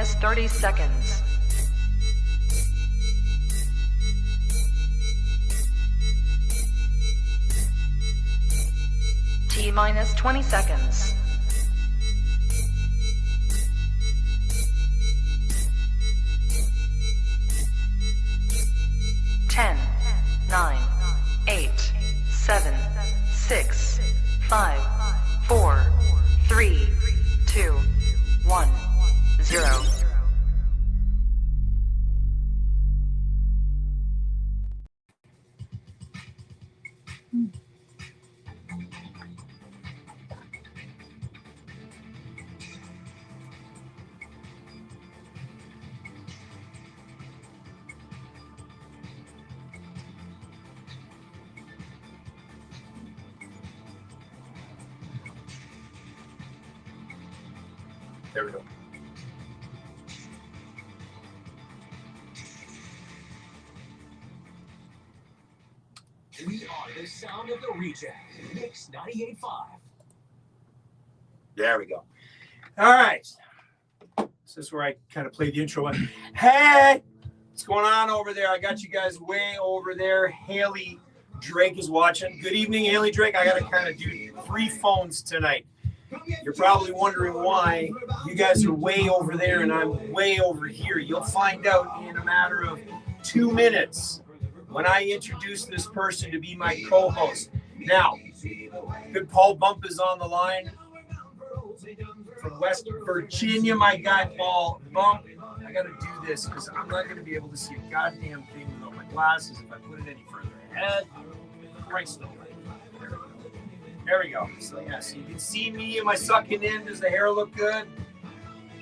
minus 30 seconds. T minus 20 seconds. 10, 9, 8, 7, 6, 5, 4, 3, 2, 1, 0. There we go. We are the sound of the region. MIX98.5. There we go. All right. This is where I kind of played the intro. Hey, what's going on over there? I got you guys way over there. Haley Drake is watching. Good evening, Haley Drake. I got to kind of do 3 phones tonight. You're probably wondering why you guys are way over there and I'm way over here. You'll find out in a matter of 2 minutes when I introduce this person to be my co-host. Now, good Paul Bump is on the line from West Virginia. My guy, Paul Bump. I got to do this because I'm not going to be able to see a goddamn thing without my glasses if I put it any further ahead. Christ almighty. There we go. So yeah, so you can see me. Am I sucking in? Does the hair look good?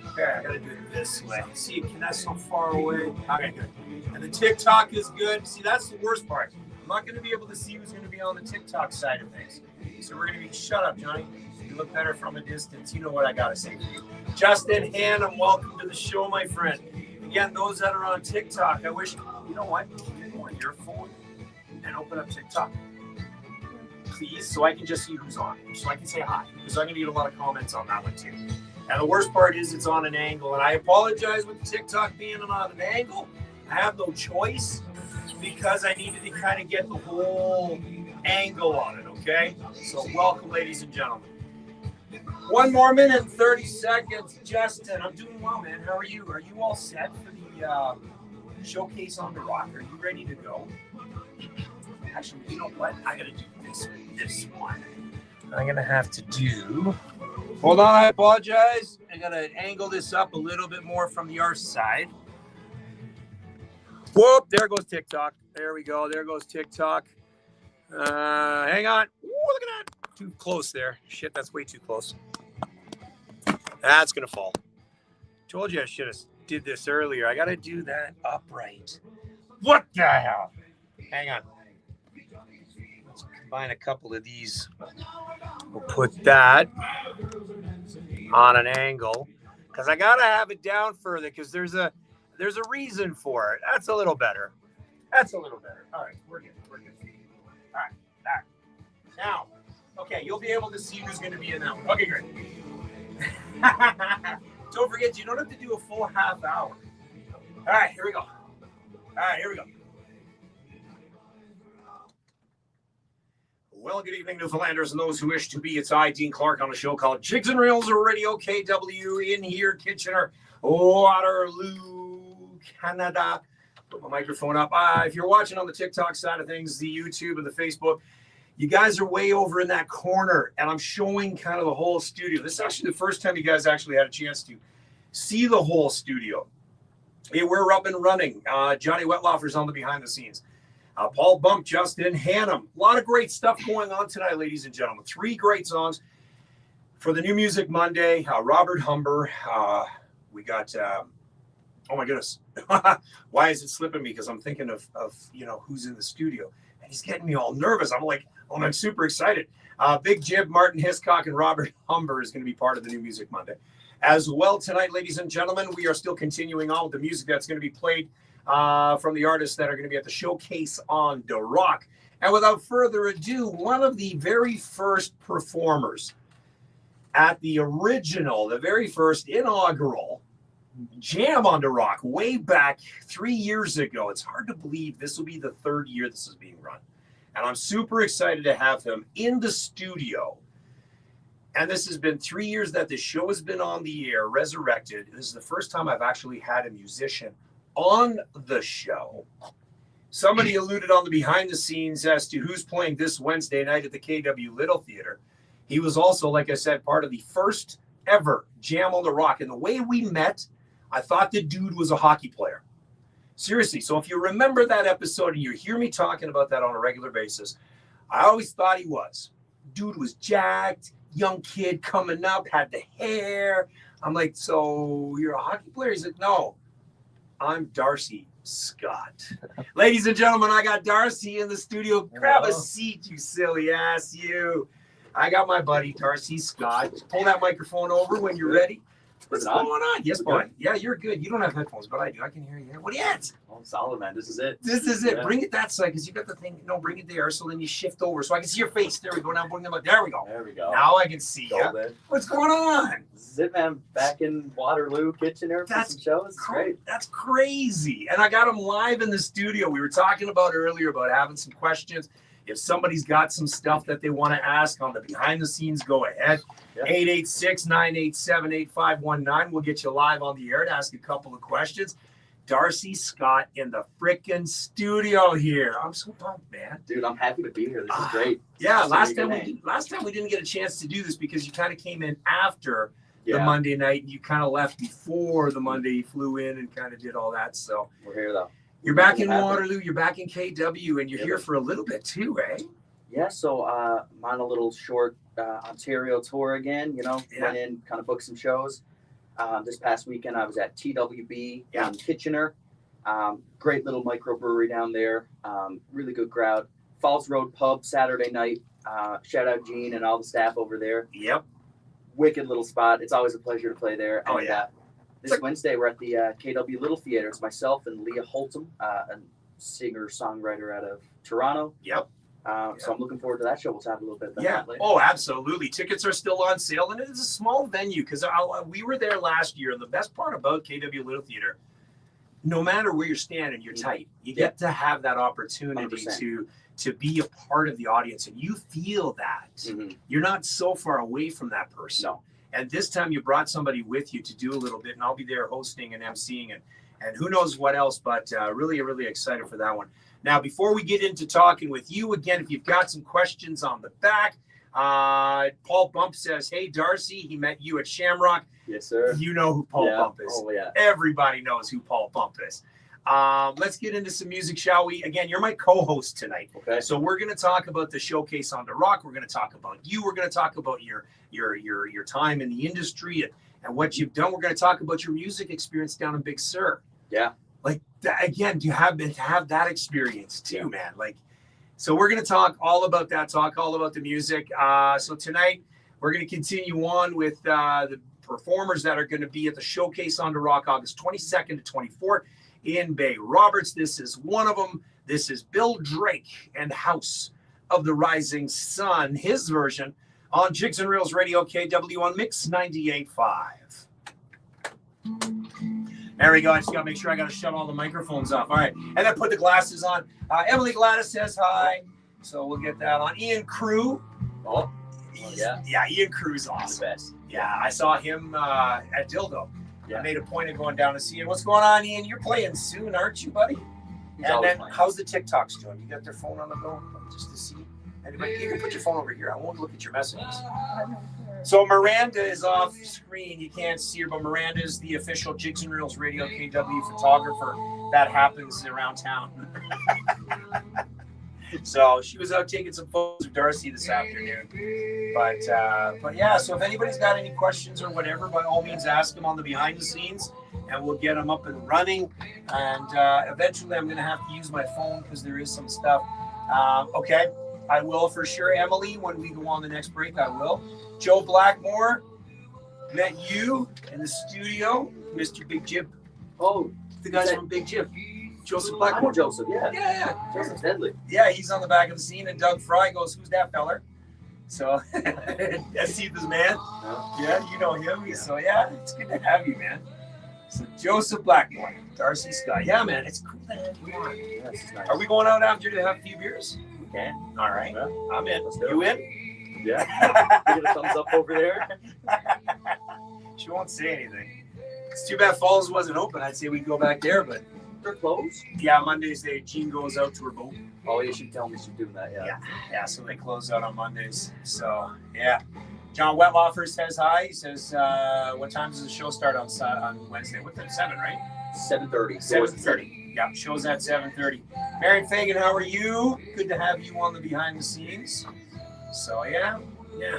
Okay, I gotta do it this way. See, can that so far away? Okay, good. And the TikTok is good. See, that's the worst part. I'm not gonna be able to see who's gonna be on the TikTok side of things. So we're gonna be, shut up, Johnny. You look better from a distance. You know what I gotta say for you. Justin Hannum, welcome to the show, my friend. Again, those that are on TikTok, I wish, you know what? You go on your phone and open up TikTok. Please, so I can just see who's on, so I can say hi, because I'm going to get a lot of comments on that one too. And the worst part is it's on an angle, and I apologize with TikTok being on an angle. I have no choice because I needed to kind of get the whole angle on it, okay? So welcome, ladies and gentlemen. 1 more minute and 30 seconds. Justin, I'm doing well, man. How are you? Are you all set for the showcase on the rock? Are you ready to go? Actually, you know what? I got to do this one. I'm going to have to do... Hold on, I apologize. I got to angle this up a little bit more from the R side. Whoop, there goes TikTok. There we go. There goes TikTok. Hang on. Ooh, look at that. Too close there. Shit, that's way too close. That's going to fall. Told you I should have did this earlier. I got to do that upright. What the hell? Hang on. Let's combine a couple of these. We'll put that on an angle because I got to have it down further because there's a reason for it. That's a little better. That's a little better. All right, we're good. We're good. All right. Now, okay, you'll be able to see who's going to be in that one. Okay, great. Don't forget, you don't have to do a full half hour. All right, here we go. Well, good evening, Newfoundlanders and those who wish to be. It's I, Dean Clark, on a show called Jigs and Reels Radio KW in here, Kitchener, Waterloo, Canada. Put my microphone up. If you're watching on the TikTok side of things, the YouTube and the Facebook, you guys are way over in that corner, and I'm showing kind of the whole studio. This is actually the first time you guys actually had a chance to see the whole studio. Hey, we're up and running. Johnny Wetlofer's on the behind the scenes. Paul Bump, Justin Hannum. A lot of great stuff going on tonight, ladies and gentlemen. 3 great songs for the New Music Monday. Robert Humber. We got, oh my goodness. Why is it slipping me? Because I'm thinking of who's in the studio. And he's getting me all nervous. I'm like, I'm super excited. Big Jib, Martin Hiscock, and Robert Humber is going to be part of the New Music Monday. As well tonight, ladies and gentlemen, we are still continuing on with the music that's going to be played from the artists that are going to be at the showcase on the rock. And without further ado, one of the very first performers at the original, the very first inaugural Jam on the Rock way back 3 years ago. It's hard to believe this will be the third year this is being run. And I'm super excited to have him in the studio. And this has been 3 years that the show has been on the air, resurrected. This is the first time I've actually had a musician on the show. Somebody alluded on the behind the scenes as to who's playing this Wednesday night at the KW Little Theater. He was also, like I said, part of the first ever Jam on the Rock. And the way we met, I thought the dude was a hockey player. Seriously. So if you remember that episode and you hear me talking about that on a regular basis, I always thought he was. Dude was jacked, young kid coming up, had the hair. I'm like, so you're a hockey player? He's like, no, I'm Darcy Scott. Ladies and gentlemen, I got Darcy in the studio. Grab a seat, you silly ass, you. I got my buddy, Darcy Scott. Pull that microphone over when you're ready. What's going on? Yes, boy. Yeah, you're good. You don't have headphones, but I do. I can hear you. What are you at? Oh, solid, man. This is it. This is it. Yeah. Bring it that side because you got the thing. No, bring it there so then you shift over so I can see your face. There we go. Now bring them up. There we go. There we go. Now I can see you. Golden. What's going on? This is it, man. Back in Waterloo Kitchen there for some shows. It's great. That's crazy. And I got him live in the studio. We were talking about earlier about having some questions. If somebody's got some stuff that they want to ask on the behind the scenes, go ahead. Yep. 886-987-8519. We'll get you live on the air to ask a couple of questions. Darcy Scott in the frickin' studio here. I'm so pumped, man. Dude, I'm happy to be here. This is great. Yeah, This is last time we didn't get a chance to do this because you kind of came in after the Yeah, Monday night and you kind of left before the Monday. You flew in and kind of did all that. So we're here though. you're back in Happy. Waterloo, you're back in KW, and you're Yep. here for a little bit too, eh? Yeah, so I'm on a little short Ontario tour again. You know, Yeah. went in, kind of booked some shows. This past weekend, I was at TWB Yeah. in Kitchener. Great little microbrewery down there. Really good crowd. Falls Road Pub Saturday night. Shout out Gene and all the staff over there. Yep. Wicked little spot. It's always a pleasure to play there. Oh, And, yeah. This Wednesday, we're at the KW Little Theater. It's myself and Leah Holtum, a singer-songwriter out of Toronto. Yep. So I'm looking forward to that show. We'll talk a little bit about Yeah. that later. Oh, absolutely. Tickets are still on sale, and it is a small venue because we were there last year. And the best part about KW Little Theater, no matter where you're standing, you're tight. You get to have that opportunity 100%. to be a part of the audience, and you feel that. Mhm. You're not so far away from that person. No. And this time you brought somebody with you to do a little bit, and I'll be there hosting and emceeing and who knows what else, but really, really excited for that one. Now, before we get into talking with you again, if you've got some questions on the back, Paul Bump says, hey, Darcy, he met you at Shamrock. Yes, sir. You know who Paul Yeah. Bump is. Oh, yeah. Everybody knows who Paul Bump is. Let's get into some music, shall we? Again, you're my co-host tonight. Okay. So we're going to talk about the showcase on the rock. We're going to talk about you. We're going to talk about your time in the industry and what you've done. We're going to talk about your music experience down in Big Sur. Yeah. Like that, again, you have to have that experience too, Yeah. man. Like, so we're going to talk all about that, talk all about the music. So tonight we're going to continue on with the performers that are going to be at the showcase on the rock August 22nd to 24th in Bay Roberts. This is one of them. This is Bill Drake and House of the Rising Sun, his version on Jigs and Reels Radio KW on Mix 98.5. There we go. I just got to make sure I got to shut all the microphones off. All right. And then put the glasses on. Emily Gladys says hi. So we'll get that on. Ian Crew. Oh, Yeah, Ian Crew's the awesome. best. Yeah, I saw him at Dildo. Yeah. I made a point of going down to see him. What's going on, Ian? You're playing soon, aren't you, buddy? He's And always then playing. how's the TikToks doing? You got their phone on the go just to see? Anybody? You can put your phone over here. I won't look at your messages. So Miranda is off screen. You can't see her, but Miranda is the official Jigs and Reels Radio KW photographer. That happens around town. So she was out taking some photos of Darcy this afternoon. But yeah, so if anybody's got any questions or whatever, by all means ask them on the behind the scenes and we'll get them up and running. And eventually I'm going to have to use my phone because there is some stuff. Okay, I will for sure. Emily, when we go on the next break, I will. Joe Blackmore, met you in the studio, Mr. Big Jib. Oh, The guys from Big Jib. Joseph I know Blackmore. Joseph. Yeah. Yeah. Joseph's deadly. Yeah, he's on the back of the scene, and Doug Fry goes, "Who's that feller?" So, Steve, this man. No? Yeah, you know him. So yeah, it's good to have you, man. So Joseph Blackmore, Darcy Scott. Yeah, man, it's cool to have you on. Yeah, this is nice. Are we going out after to have a few beers? Okay. All right. Yeah. I'm in. Let's do You it. in? Yeah. Give it a thumbs up over there. She won't say anything. It's too bad Falls wasn't open. I'd say we'd go back there, but They're closed. yeah, Mondays Jean goes out to her boat. Oh, you should tell me she's doing that. Yeah. Yeah, so they close out on Mondays. So yeah. John Wettloffer says hi. He says, what time does the show start on Wednesday? What time? 7, right? 7:30. 7:30. Yeah, show's at 7:30. Marion Fagan, how are you? Good to have you on the behind the scenes. So yeah.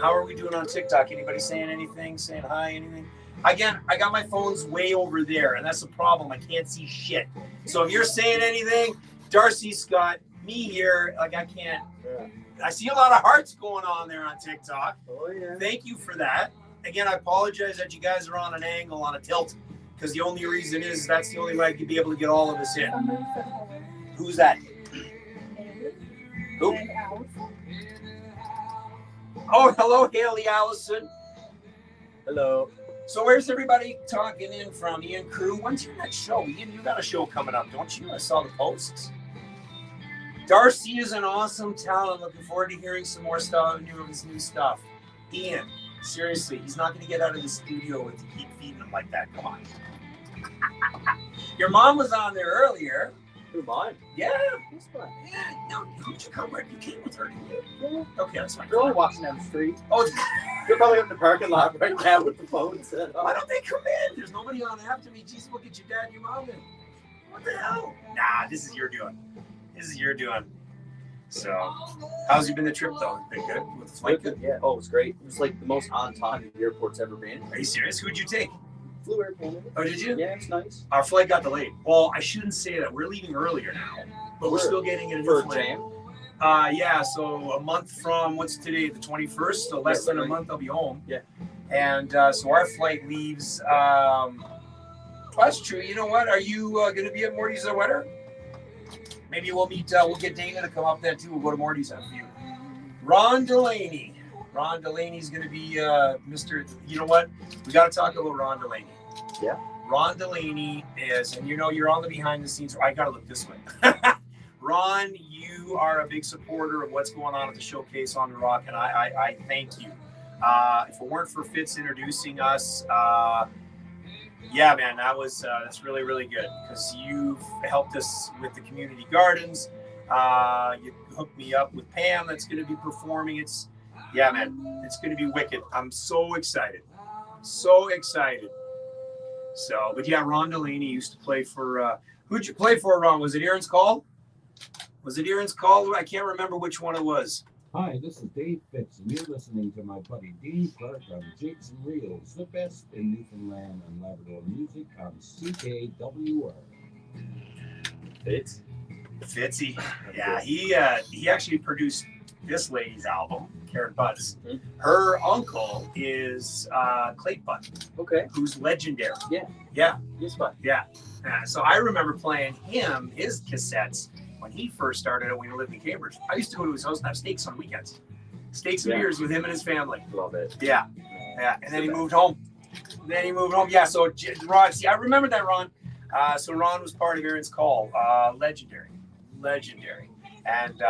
How are we doing on TikTok? Anybody saying anything? Saying hi? Anything? Again, I got my phones way over there, and that's the problem. I can't see shit. So if you're saying anything, Darcy, Scott, me here, like I can't. Yeah. I see a lot of hearts going on there on TikTok. Oh yeah. Thank you for that. Again, I apologize that you guys are on an angle, on a tilt, because the only reason is that's the only way I could be able to get all of us in. Who's that? Who? Oh, hello, Haley Allison. Hello. So where's everybody talking in from? Ian Crew, when's your next show? Ian, you got a show coming up, don't you? I saw the posts. Darcy is an awesome talent. Looking forward to hearing some more stuff, of his new stuff. Ian, seriously, he's not going to get out of the studio to keep feeding him like that. Come on. Your mom was on there earlier. Who, mine? Yeah. That's fine. Yeah. No, who'd you come with? You came with her, didn't you? Yeah. Okay, that's fine. They're only walking down the street. Oh, They're probably up in the parking lot right now with the phones. why don't they come in? There's nobody on after me. Jeez, look at your dad and your mom in. What the hell? Nah, this is your doing. This is your doing. So, how's you been the trip though? Been good with the flight? Good. Yeah. Oh, it was great. It was like the most on time the airport's ever been. Are you serious? Who'd you take? Flew Air Canada. Oh, did you? Yeah, it's nice. Our flight got delayed. Well, I shouldn't say that. We're leaving earlier now, but we're still getting in a For new a flight. jam. Yeah. So a month from what's today, the 21st. So less than a month, I'll be home. Yeah. And so our flight leaves. That's true. You know what? Are you going to be at Morty's or Wetter? Maybe we'll meet. We'll get Dana to come up then too. We'll go to Morty's on a few. Ron Delaney. Ron Delaney's going to be Mr. You know what? We got to talk about Ron Delaney. Yeah. Ron Delaney is, and you know, you're on the behind the scenes. I got to look this way. Ron, you are a big supporter of what's going on at the showcase on the Rock, and I thank you. If it weren't for Fitz introducing us, yeah, man, that's really, really good because you've helped us with the community gardens. You hooked me up with Pam that's going to be performing. Yeah, man, it's going to be wicked. I'm so excited. So excited. So, but yeah, Ron Delaney used to play for, who'd you play for, Ron? Was it Aaron's Call? Was it Aaron's Call? I can't remember which one it was. Hi, this is Dave Fitz, and you're listening to my buddy Dean Clark on Jigs and Reels, the best in Newfoundland and Labrador music on CKWR. Fitz. Fitzy. Yeah, he actually produced this lady's album, Karen Butts. Mm-hmm. Her uncle is Clayton Butt, Okay. who's legendary. Yeah. Yeah. He's fun. Yeah. So I remember playing his cassettes when he first started when he lived in Cambridge. I used to go to his house and have steaks on weekends. Steaks and beers with him and his family. Love it. Yeah. Yeah. And then he moved home. Yeah. So Ron, see, I remember that, Ron. So Ron was part of Aaron's Call. Legendary. And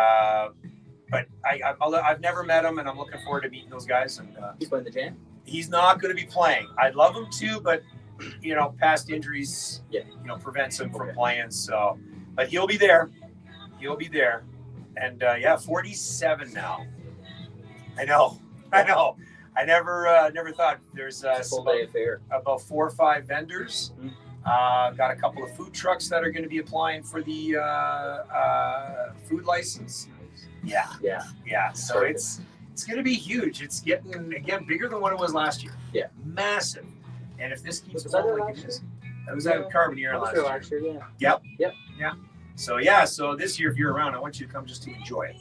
but I've never met him, and I'm looking forward to meeting those guys. And He's playing the jam. he's not going to be playing. I'd love him to, but you know, past injuries, prevents him from playing. So, but he'll be there. And yeah, 47 now. I know. I never thought there's Full day affair. about 4 or 5 vendors. Got a couple of food trucks that are going to be applying for the food license. Yeah. So Perfect. it's going to be huge. It's getting again bigger than what it was last year. Yeah. Massive. And if this keeps Was that going there like last it is, year? that was at Carbon Year last year. Yeah. Yep. So this year, if you're around, I want you to come just to enjoy it.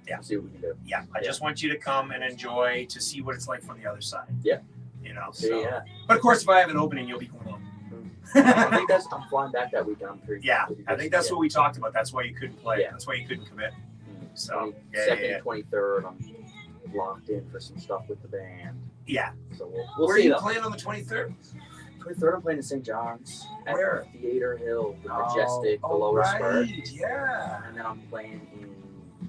Yeah. We'll see what we can do. Yeah. I just want you to come and enjoy to see what it's like from the other side. Yeah. You know. See, So. yeah. But of course, if I have an opening, you'll be going home. I think I'm flying back that weekend. I'm pretty. Yeah, I think that's what we talked about. That's why you couldn't play. Yeah. That's why you couldn't commit. Mm. So, 22nd, 23rd, I'm locked in for some stuff with the band. Yeah. So we'll Where are see you though. playing on the 23rd? 23rd, I'm playing in St. John's. At Where? Theater Hill, the Majestic, the lower spur. Yeah. And then I'm playing in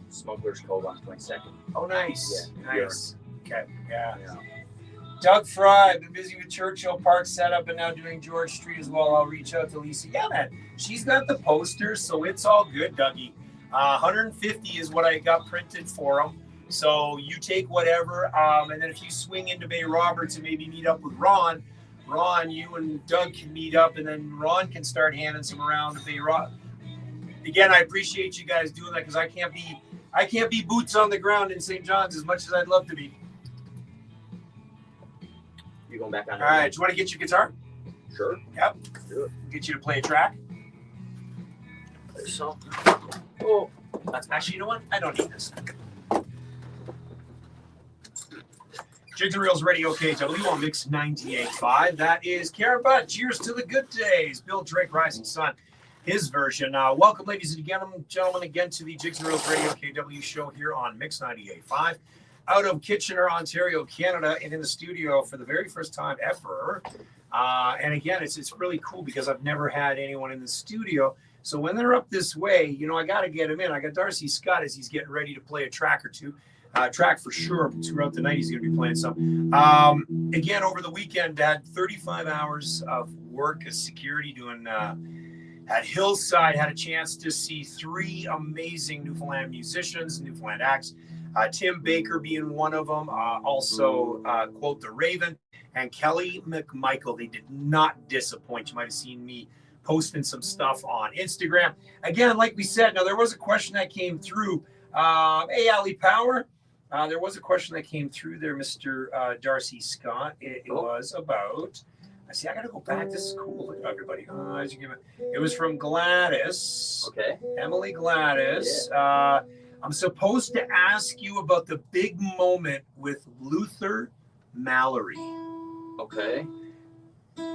Smuggler's Cove on 22nd. Oh, nice. Yeah. Nice. Okay. Yeah. Yeah. Doug Fry, been busy with Churchill Park setup and now doing George Street as well. I'll reach out to Lisa. Yeah, man. She's got the posters, so it's all good, Dougie. 150 is what I got printed for them. So you take whatever. And then if you swing into Bay Roberts and maybe meet up with Ron, you and Doug can meet up, and then Ron can start handing some around to Bay Roberts. Again, I appreciate you guys doing that because I can't be boots on the ground in St. John's as much as I'd love to be. You going back on? All right, do you want to get your guitar? Sure. Yep. Do it. Get you to play a track. So, oh, That's actually, you know what? I don't need this. Jigs and Reels Radio KW on MIX98.5. That is Karen Butt. Cheers to the good days. Bill Drake, Rising Sun, his version. Welcome, ladies and gentlemen, again to the Jigs and Reels Radio KW show here on MIX98.5. Out of Kitchener, Ontario, Canada, and in the studio for the very first time ever. And again, it's really cool because I've never had anyone in the studio. So when they're up this way, you know, I got to get him in. I got Darcy Scott as he's getting ready to play a track or two. Track for sure. Throughout the night, he's going to be playing some. Again, over the weekend, had 35 hours of work as security doing at Hillside. Had a chance to see 3 amazing Newfoundland musicians, Newfoundland acts. Tim Baker being one of them. Also, quote, The Raven and Kelly McMichael. They did not disappoint. You might have seen me posting some stuff on Instagram. Again, like we said, now there was a question that came through. Hey, Ali Power. There was a question that came through there, Mr. Darcy Scott. It was about, I see, I got to go back. This is cool. Look at everybody. It was from Gladys. okay. Emily Gladys. I'm supposed to ask you about the big moment with Luther Mallory. Okay.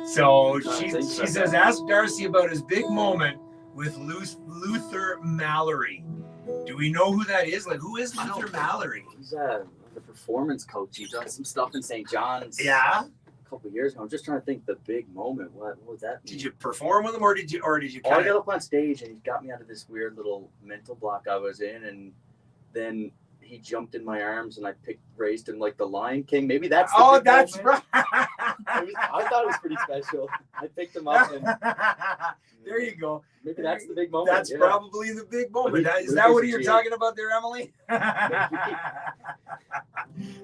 So she says, ask Darcy about his big moment with Luther Mallory. Do we know who that is? Like, who is Luther Mallory? He's the performance coach. He's done some stuff in St. John's. Yeah. A couple of years ago. I'm just trying to think the big moment. What was that mean? Did you perform with him, or did you I kind got of? up on stage and he got me out of this weird little mental block I was in, and then he jumped in my arms and I raised him like the Lion King. Maybe that's the big That's moment. right. I thought it was pretty special. I picked him up and There you go. maybe that's the big moment. That's yeah. probably the big moment. But Is that what you're Luther's talking about there, Emily?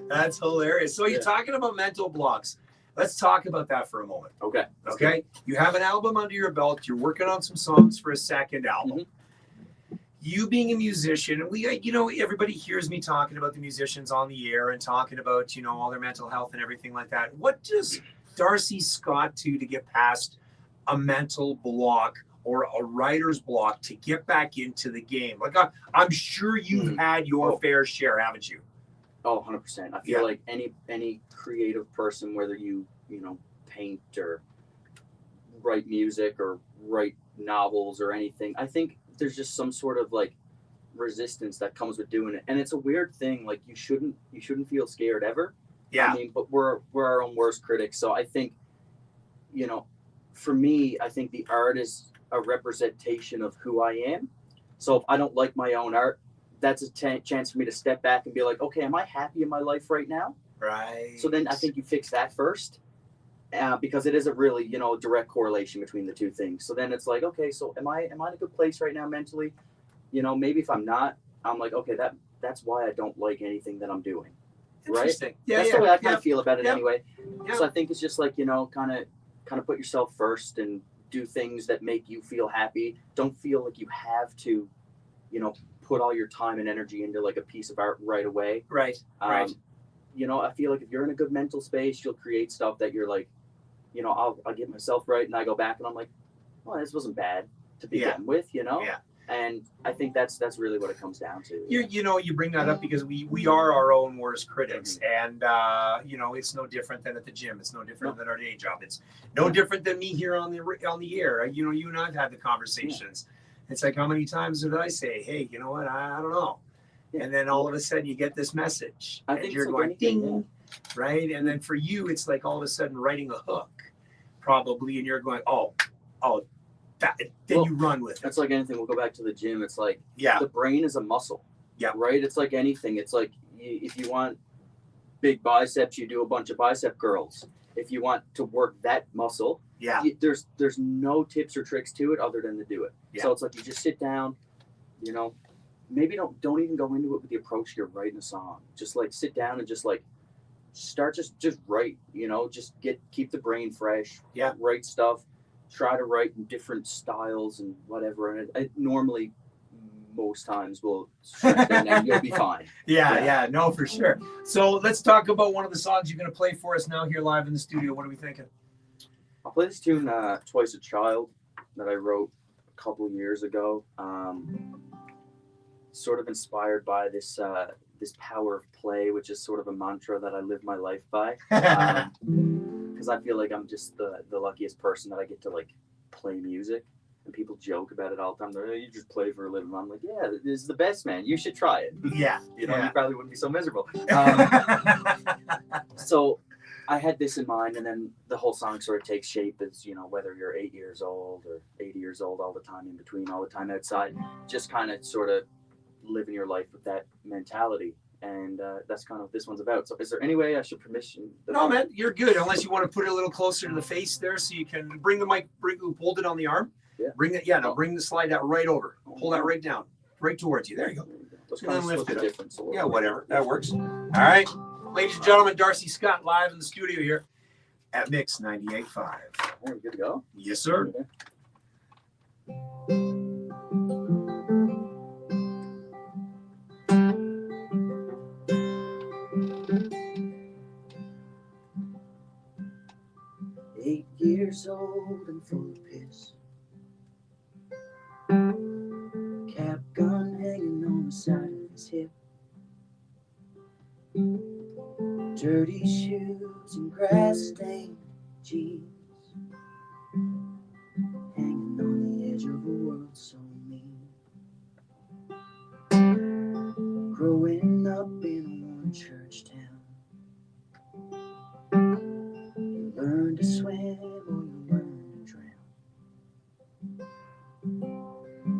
That's hilarious. So you're talking about mental blocks. Let's talk about that for a moment. Okay. Okay. You have an album under your belt. You're working on some songs for a second album. Mm-hmm. You being a musician, and we, you know, everybody hears me talking about the musicians on the air and talking about, you know, all their mental health and everything like that. What does Darcy Scott do to get past a mental block or a writer's block to get back into the game? Like, I'm sure you've had your fair share, haven't you? Oh, 100%. I feel like any creative person, whether you know, paint or write music or write novels or anything, I think there's just some sort of like resistance that comes with doing it. And it's a weird thing. Like you shouldn't feel scared ever. Yeah. I mean, but we're our own worst critics. So I think, you know, for me, I think the art is a representation of who I am. So if I don't like my own art, that's a chance for me to step back and be like, okay, am I happy in my life right now? Right. So then I think you fix that first, because it is a really, you know, direct correlation between the two things. So then it's like, okay, so am I in a good place right now mentally? You know, maybe if I'm not, I'm like, okay, that's why I don't like anything that I'm doing. Interesting. Right? Yeah, That's the way I kind of feel about it anyway. Yeah. So I think it's just like, you know, kind of put yourself first and do things that make you feel happy. Don't feel like you have to, you know, put all your time and energy into like a piece of art right away. Right. Right. You know, I feel like if you're in a good mental space, you'll create stuff that you're like, you know, I'll get myself right, and I go back and I'm like, well, this wasn't bad to begin with, you know? Yeah. And I think that's really what it comes down to. You know, you bring that up because we are our own worst critics, and you know, it's no different than at the gym. It's no different than our day job. It's no different than me here on the air. You know, you and I've had the conversations. It's like, how many times did I say, hey, you know what? I don't know. And then all of a sudden you get this message, and you're going ding, right? And then for you, it's like all of a sudden writing a hook. probably, and you're going, oh, that. Then Well, you run with it. That's like anything. We'll go back to the gym. It's like Yeah. the brain is a muscle. Yeah. Right. It's like anything. It's like if you want big biceps, you do a bunch of bicep curls. If you want to work that muscle, Yeah. there's no tips or tricks to it other than to do it. Yeah. So it's like you just sit down, you know, maybe don't even go into it with the approach you're writing a song. Just like sit down and just like start just write, you know, just keep the brain fresh. Yeah. Write stuff. Try to write in different styles and whatever. And it normally most times will strengthen and you'll be fine. Yeah, no, for sure. So let's talk about one of the songs you're going to play for us now here live in the studio. What are we thinking? I'll play this tune, Twice a Child, that I wrote a couple years ago. Sort of inspired by this power of play, which is sort of a mantra that I live my life by. Because I feel like I'm just the luckiest person that I get to like play music. And people joke about it all the time. They're like, you just play for a living. I'm like, yeah, this is the best, man. You should try it. Yeah. You know, yeah. you probably wouldn't be so miserable. So I had this in mind, and then the whole song sort of takes shape as, you know, whether you're 8 years old or 80 years old, all the time in between, all the time outside, just kind of sort of living your life with that mentality. And that's kind of what this one's about. So is there any way I should permission? No, man, you're good. Unless you want to put it a little closer to the face there so you can bring the mic, hold it on the arm. Yeah. Bring it, bring the slide that right over. Pull that right down, right towards you. There you go. Let's And kind then of lift split it the up. difference a little Yeah, bit. whatever. That works. All right. Ladies and gentlemen, Darcy Scott live in the studio here at Mix 98.5. All right, we good to go? Yes, sir. Okay. 8 years old and full of piss. Cap gun hanging on the side of his hip. Dirty shoes and grass stained jeans. Hanging on the edge of a world so mean. Growing up in one church town. You learn to swim or you learn to drown.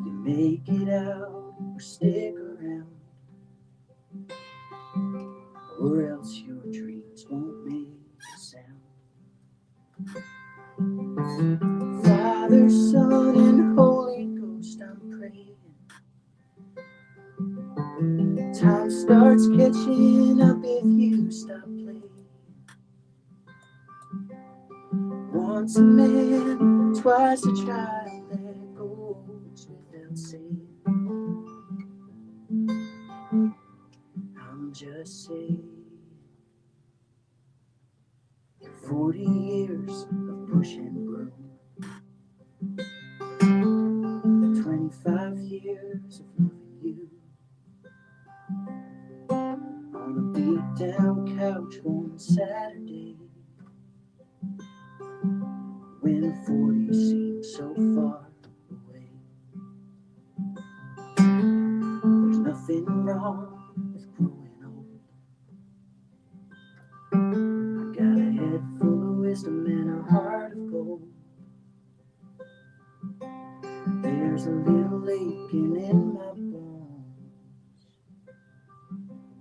You make it out or stick around, or else your dreams won't make a sound. Father, Son, and Holy Ghost, I'm praying. Time starts catching up if you stop playing. Once a man, twice a child, that goes without saying. I'm just saying. 40 years of push and broom, 25 years of loving you. On a beat down couch one Saturday, when 40 seems so far away. There's nothing wrong with growing old. I got a head full of wisdom and a heart of gold. There's a little aching in my bones,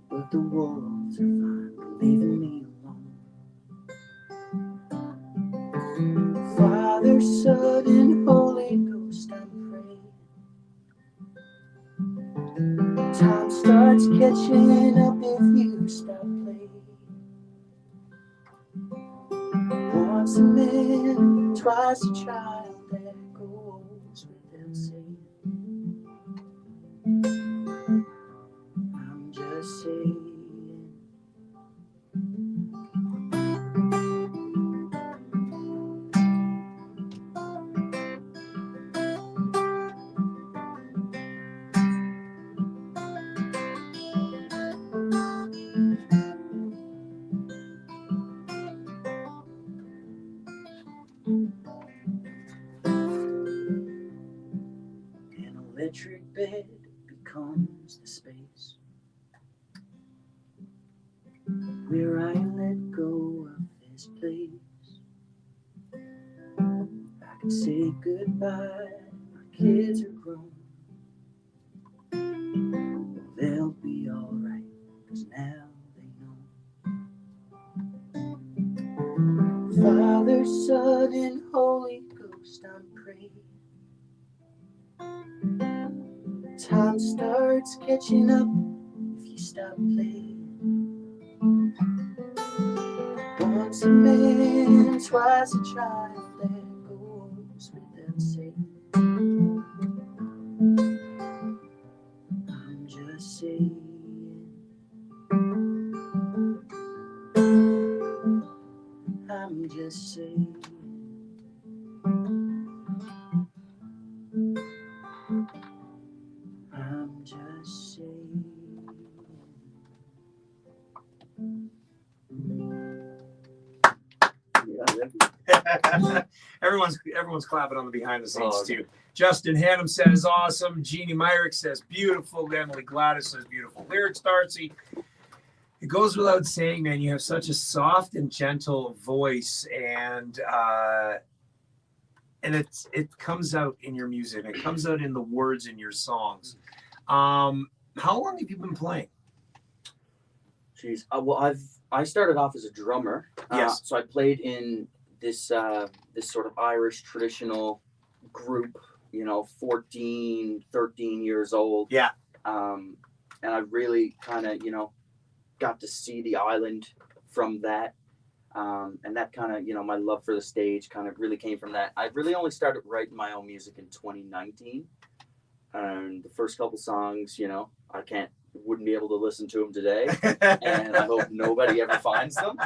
but the wolves are fine leaving me alone. Father, Son, and Holy Ghost, I'm praying. Time starts catching up if you stop playing. Once a man, twice a child, that goes without saying. I'm just saying. An electric bed becomes the space where I let go of this place. can say goodbye. My kids are grown. They'll be alright, 'cause now they know. Father, Son, and Holy Ghost, I'm praying. Time starts catching up if you stop playing. Once a man, twice a child, that goes without saying. I'm just saying. I'm just saying. I'm just saying. Everyone's clapping on the behind the scenes Oh, too. Justin Hannum says awesome. Jeannie Myrick says beautiful. Emily Gladys says beautiful lyrics. Darcy, it goes without saying, man, you have such a soft and gentle voice, and it comes out in your music. It comes out in the words in your songs. How long have you been playing? Jeez. Well, I started off as a drummer. Yes. So I played in this this sort of Irish traditional group, 14, 13 years old. Yeah. And I really kind of, got to see the island from that. And that kind of, my love for the stage kind of really came from that. I really only started writing my own music in 2019. And the first couple songs, I wouldn't be able to listen to them today. And I hope nobody ever finds them.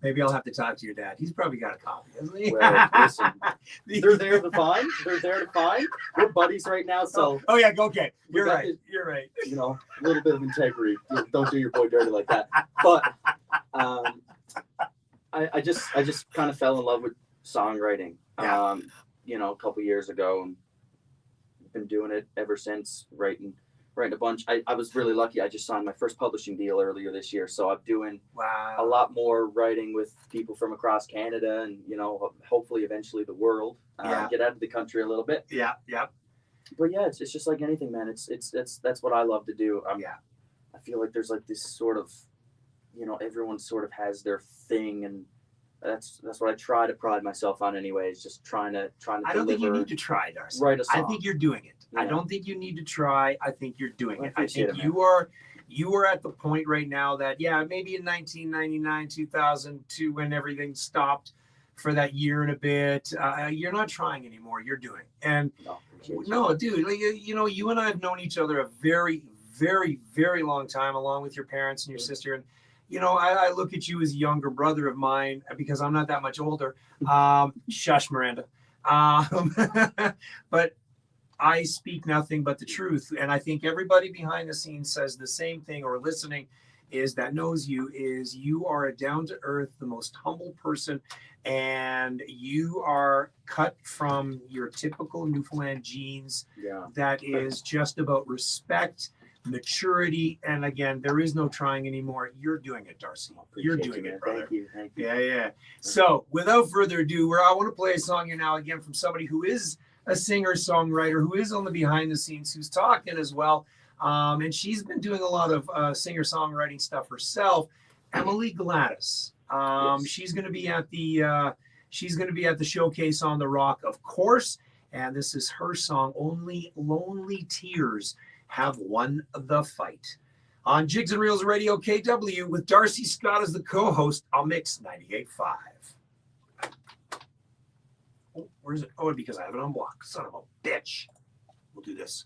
Maybe I'll have to talk to your dad. He's probably got a copy, hasn't he? Well, listen, they're there to find. They're there to find. We're buddies right now, so. Oh yeah, okay. You're got right. You're right. A little bit of integrity. Don't do your boy dirty like that. But I just kind of fell in love with songwriting. Yeah. A couple years ago, and been doing it ever since. Writing a bunch. I was really lucky. I just signed my first publishing deal earlier this year, so I'm doing a lot more writing with people from across Canada, and hopefully eventually the world. Get out of the country a little bit. Yeah. But yeah, it's just like anything, man. That's what I love to do. I feel like there's like this sort of, everyone sort of has their thing, and that's what I try to pride myself on anyways. Just trying to. I don't think you need to try, Darcy. Write a song. I think you're doing it. Yeah. I don't think you need to try. I think you're doing it. I appreciate think it, you are at the point right now that maybe in 1999, 2002, when everything stopped for that year and a bit, you're not trying anymore. You're doing. And no, dude, you and I have known each other a very, very, very long time, along with your parents and your sister. And I look at you as a younger brother of mine because I'm not that much older. Shush, Miranda. But I speak nothing but the truth. And I think everybody behind the scenes says the same thing, or listening knows you are a down-to-earth, the most humble person. And you are cut from your typical Newfoundland genes. Yeah. That is just about respect, maturity, and again, there is no trying anymore. You're doing it, Darcy. You're doing it, brother. Thank you. Yeah. So, without further ado, I want to play a song here now again from somebody who is a singer-songwriter, who is on the behind the scenes, who's talking as well. And she's been doing a lot of singer-songwriting stuff herself. Emily Gladys. Yes. She's going to be at the showcase on the Rock, of course. And this is her song, "Only Lonely Tears Have Won the Fight," on Jigs and Reels Radio KW, with Darcy Scott as the co-host on Mix 98.5. Oh, where is it? Oh, because I have it on block. Son of a bitch. We'll do this.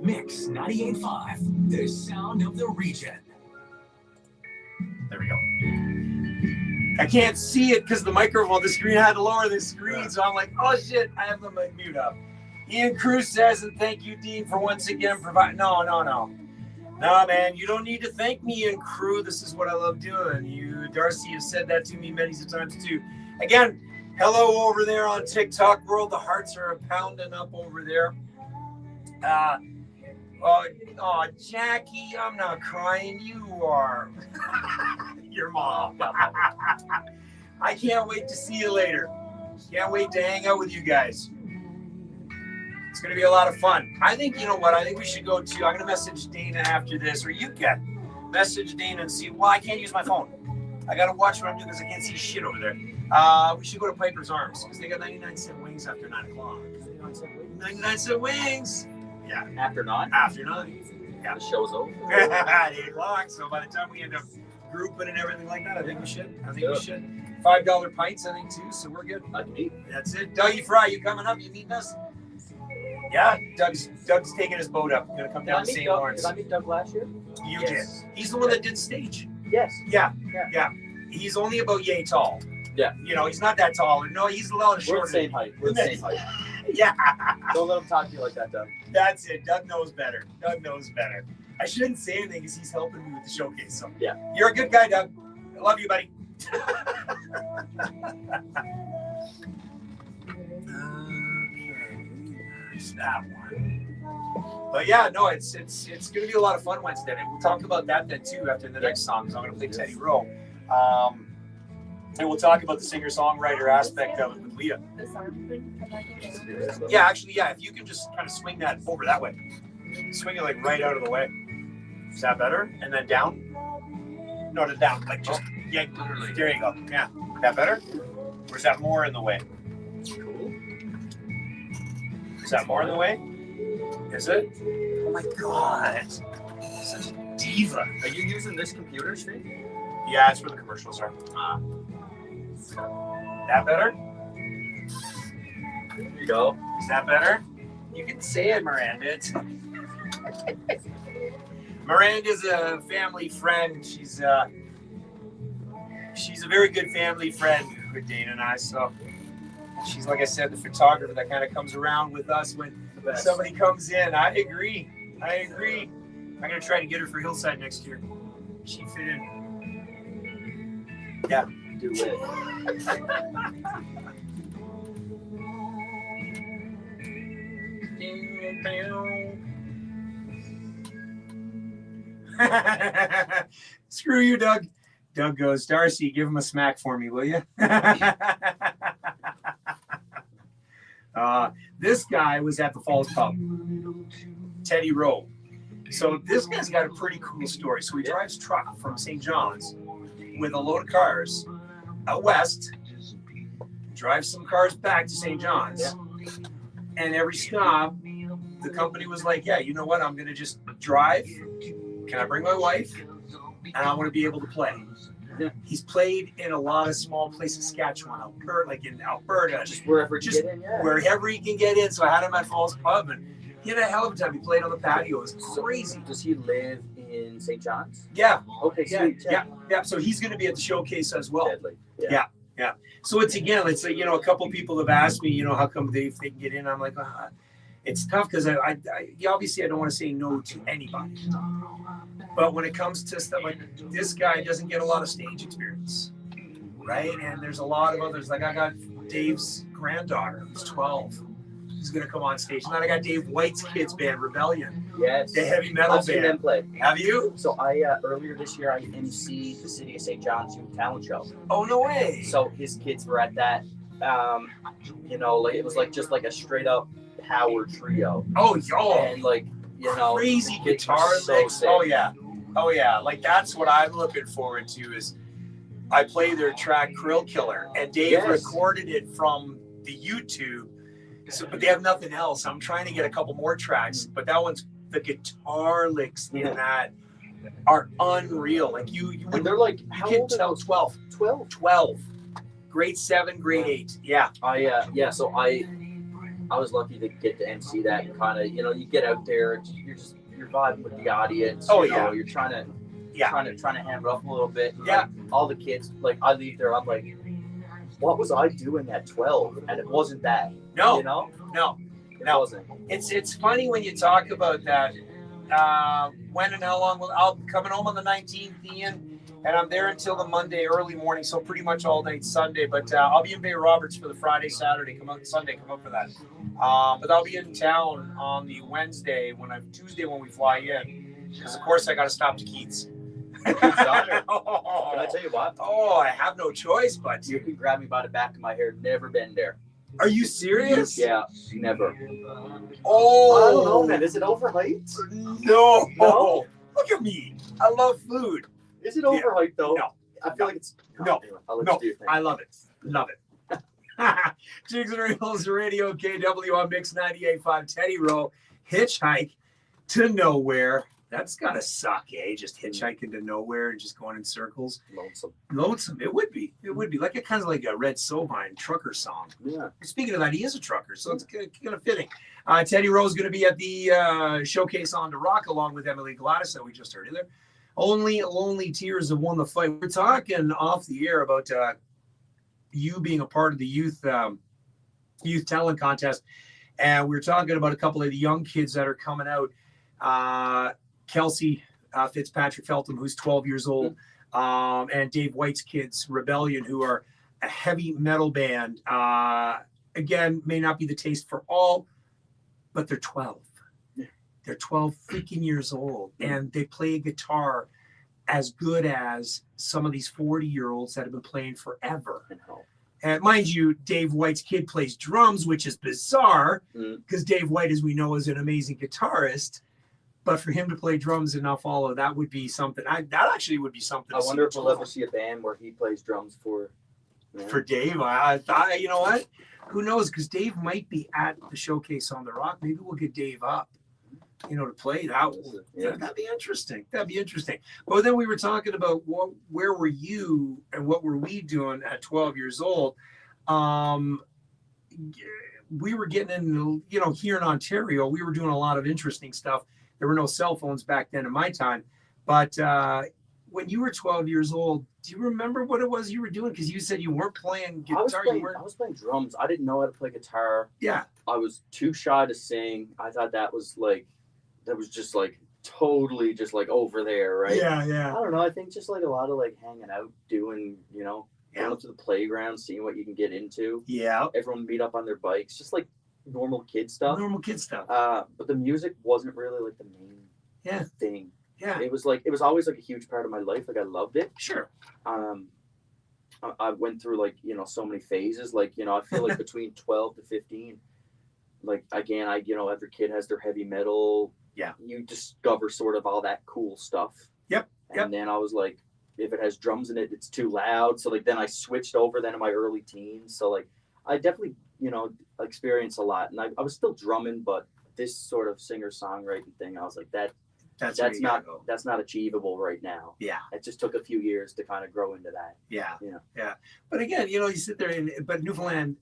Mix 98.5, the sound of the region. There we go. I can't see it because the microphone, the screen, I had to lower the screen, so I'm like, oh shit, I have the mute up. Ian Cruz says, and thank you, Dean, for once again providing. No, man, you don't need to thank me, Ian Cruz. This is what I love doing. You, Darcy, have said that to me many times too. Again, hello over there on TikTok world. The hearts are pounding up over there. Oh, Jackie, I'm not crying. You are. Your mom. I can't wait to see you later. Can't wait to hang out with you guys. It's going to be a lot of fun. I think, you know what? I think we should go to, I'm going to message Dana after this, or you can message Dana and see. Well, I can't use my phone. I got to watch what I'm doing because I can't see shit over there. We should go to Piper's Arms because they got 99-cent wings after 9 o'clock. 99-cent wings. Yeah. After 9? After 9. Yeah. The show's over. At 8 o'clock. So by the time we end up grouping and everything like that, I think we should. We should. $5 pints, I think, too. So we're good. I can eat. That's it. Dougie Fry, you coming up? You meeting us? Yeah, Doug's taking his boat up. Gonna come down to St. Lawrence. Did I meet Doug last year? You did. He's the one that did stage. Yes. Yeah. He's only about yay tall. Yeah. You know, he's not that tall. No, he's a lot shorter. We're the same height. We're the same height. Yeah. Don't let him talk to you like that, Doug. That's it. Doug knows better. I shouldn't say anything because he's helping me with the showcase. So yeah. You're a good guy, Doug. I love you, buddy. That one. But yeah, no, it's gonna be a lot of fun Wednesday, and we'll talk about that then too after the next song. Because I'm gonna play Teddy Rowe, and we'll talk about the singer-songwriter aspect of it with Leah. Yeah, actually, yeah. If you can just kind of swing that over that way, swing it like right out of the way. Is that better? And then down? No, to down. Like just yank. There you go. Yeah. That better? Or is that more in the way? Is that more in the way? Is it? Oh my God. Such a diva. Are you using this computer screen? Yeah, it's where the commercials are. That better? There you go. Is that better? You can say it, Miranda. Miranda's a family friend. She's a very good family friend with Dana and I. So she's, like I said, the photographer that kind of comes around with us when somebody comes in. I agree. I'm going to try to get her for Hillside next year. She fit in. Yeah. Do it. Screw you, Doug. Doug goes, Darcy, give him a smack for me, will you? This guy was at the Falls Pub, Teddy Rowe. So this guy's got a pretty cool story. So he drives truck from St. John's with a load of cars out west, drives some cars back to St. John's, and every stop, the company was like, yeah, you know what? I'm going to just drive. Can I bring my wife? And I want to be able to play. He's played in a lot of small places, Saskatchewan, Alberta, like in Alberta. Just wherever he can get in, wherever he can get in. So I had him at Falls Pub, and he had a hell of a time. He played on the patio. It was crazy. Does he live in St. John's? Yeah. Okay, sweet. Yeah. So he's going to be at the showcase as well. Deadly. Yeah. So it's like, you know, a couple people have asked me, you know, how come they can get in? I'm like, it's tough because I obviously I don't want to say no to anybody. But when it comes to stuff like this guy doesn't get a lot of stage experience, right? And there's a lot of others. Like I got Dave's granddaughter, who's 12. He's going to come on stage. And then I got Dave White's kids band, Rebellion. Yes. The heavy metal I've seen them play. Have you? So I earlier this year I emceed the City of St. John's Youth Talent Show. Oh, no way. So his kids were at that. You know, like it was like just like a straight up power trio. Oh, yo. And like, you know, crazy guitar licks. Oh yeah. Like that's what I'm looking forward to is I play their track Krill Killer, and Dave recorded it from the YouTube. So, but they have nothing else. I'm trying to get a couple more tracks, but that one's the guitar licks in that are unreal. Like you and they're like, how old are those? 12. 12. Grade 7, grade 8. Yeah. So I was lucky to get to MC that and kind of, you know, you get out there, you're vibing with the audience. Oh, you know, you're trying to ham it up a little bit. And, like, all the kids, like I leave there, I'm like, what was I doing at 12? And it wasn't that. No. You know? No. It wasn't. It's funny when you talk about that. When and how long I'll be coming home on the 19th, Ian, and I'm there until the Monday early morning, so pretty much all night Sunday. But I'll be in Bay Roberts for the Friday, Saturday. Come out Sunday, come up for that. But I'll be in town on the Tuesday when we fly in, because of course I got to stop to Keats. Good song. Can I tell you what? Oh, I have no choice, but You can grab me by the back of my hair. Never been there. are you serious? Yeah, never. Oh, I don't know, man. Is it overhyped? No. No? Look at me. I love food. Is it overhyped though? No. I feel like it's. No. Anyway, I'll let No, you do your thing. I love it. Love it. Jigs and Reels Radio KW on Mix 98.5. Teddy Rowe, hitchhike to nowhere. That's gotta suck, eh? Just hitchhiking to nowhere and just going in circles. Lonesome. Lonesome. It would be. It would be like a kind of like a Red Sovine trucker song. Yeah. Speaking of that, he is a trucker, so it's kind of fitting. Teddy Rowe is going to be at the showcase on the Rock along with Emily Gladys that we just heard in there. Only Lonely Tears have won the fight. We're talking off the air about you being a part of the youth talent contest, and we were talking about a couple of the young kids that are coming out. Kelsey Fitzpatrick Feltham, who's 12 years old, and Dave White's kids, Rebellion, who are a heavy metal band. Again, may not be the taste for all, but they're 12. They're 12 freaking years old, and they play a guitar as good as some of these 40-year-olds that have been playing forever. And mind you, Dave White's kid plays drums, which is bizarre because Dave White, as we know, is an amazing guitarist. But for him to play drums and not follow, that would be something. That actually would be something. I wonder if we'll ever see a band where he plays drums for. Yeah. For Dave, I thought, you know what? Who knows? Because Dave might be at the showcase on the Rock. Maybe we'll get Dave up, to play that. Yeah. That'd be interesting. That'd be interesting. But then we were talking about where were you and what were we doing at 12 years old? We were getting in, here in Ontario, we were doing a lot of interesting stuff. There were no cell phones back then in my time. But when you were 12 years old, do you remember what it was you were doing? Because you said you weren't playing guitar. I was playing drums. I didn't know how to play guitar. Yeah. I was too shy to sing. I thought that was just like totally just like over there, right? Yeah. I don't know. I think just like a lot of like hanging out, doing, going up to the playground, seeing what you can get into. Yeah. Everyone meet up on their bikes, just like normal kid stuff. But the music wasn't really like the main thing. Yeah. It was always like a huge part of my life. Like I loved it. Sure. I went through like, so many phases. Like, I feel like between 12 to 15, like again, every kid has their heavy metal. Yeah. You discover sort of all that cool stuff. Yep. And then I was like, if it has drums in it, it's too loud. So like then I switched over then in my early teens. So like I definitely, experienced a lot. And I was still drumming, but this sort of singer-songwriting thing, I was like, that's not achievable right now. Yeah. It just took a few years to kind of grow into that. Yeah. But again, you sit there but Newfoundland,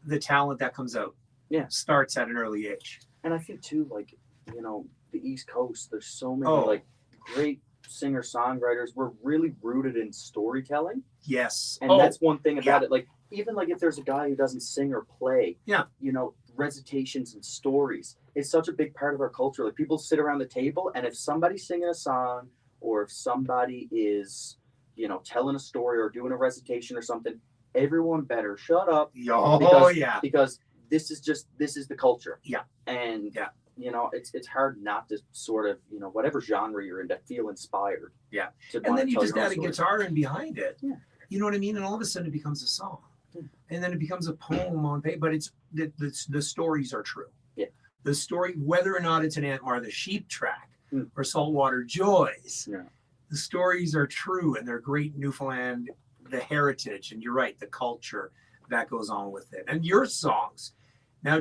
the talent that comes out starts at an early age. And I think too, like, the East Coast, there's so many like great singer-songwriters. We're really rooted in storytelling. Yes. And that's one thing about it. Like, even like if there's a guy who doesn't sing or play, recitations and stories. It's such a big part of our culture. Like people sit around the table, and if somebody's singing a song, or if somebody is, telling a story or doing a recitation or something, everyone better shut up. Because this is the culture. Yeah. And it's hard not to sort of, whatever genre you're in, to feel inspired. Yeah. And then you just add a guitar in behind it. Yeah. You know what I mean? And all of a sudden it becomes a song. And then it becomes a poem on paper, but it's the stories are true. Yeah. The story, whether or not it's an Antmar the Sheep track or Saltwater Joys, the stories are true, and they're great in Newfoundland, the heritage, and you're right, the culture that goes on with it. And your songs, now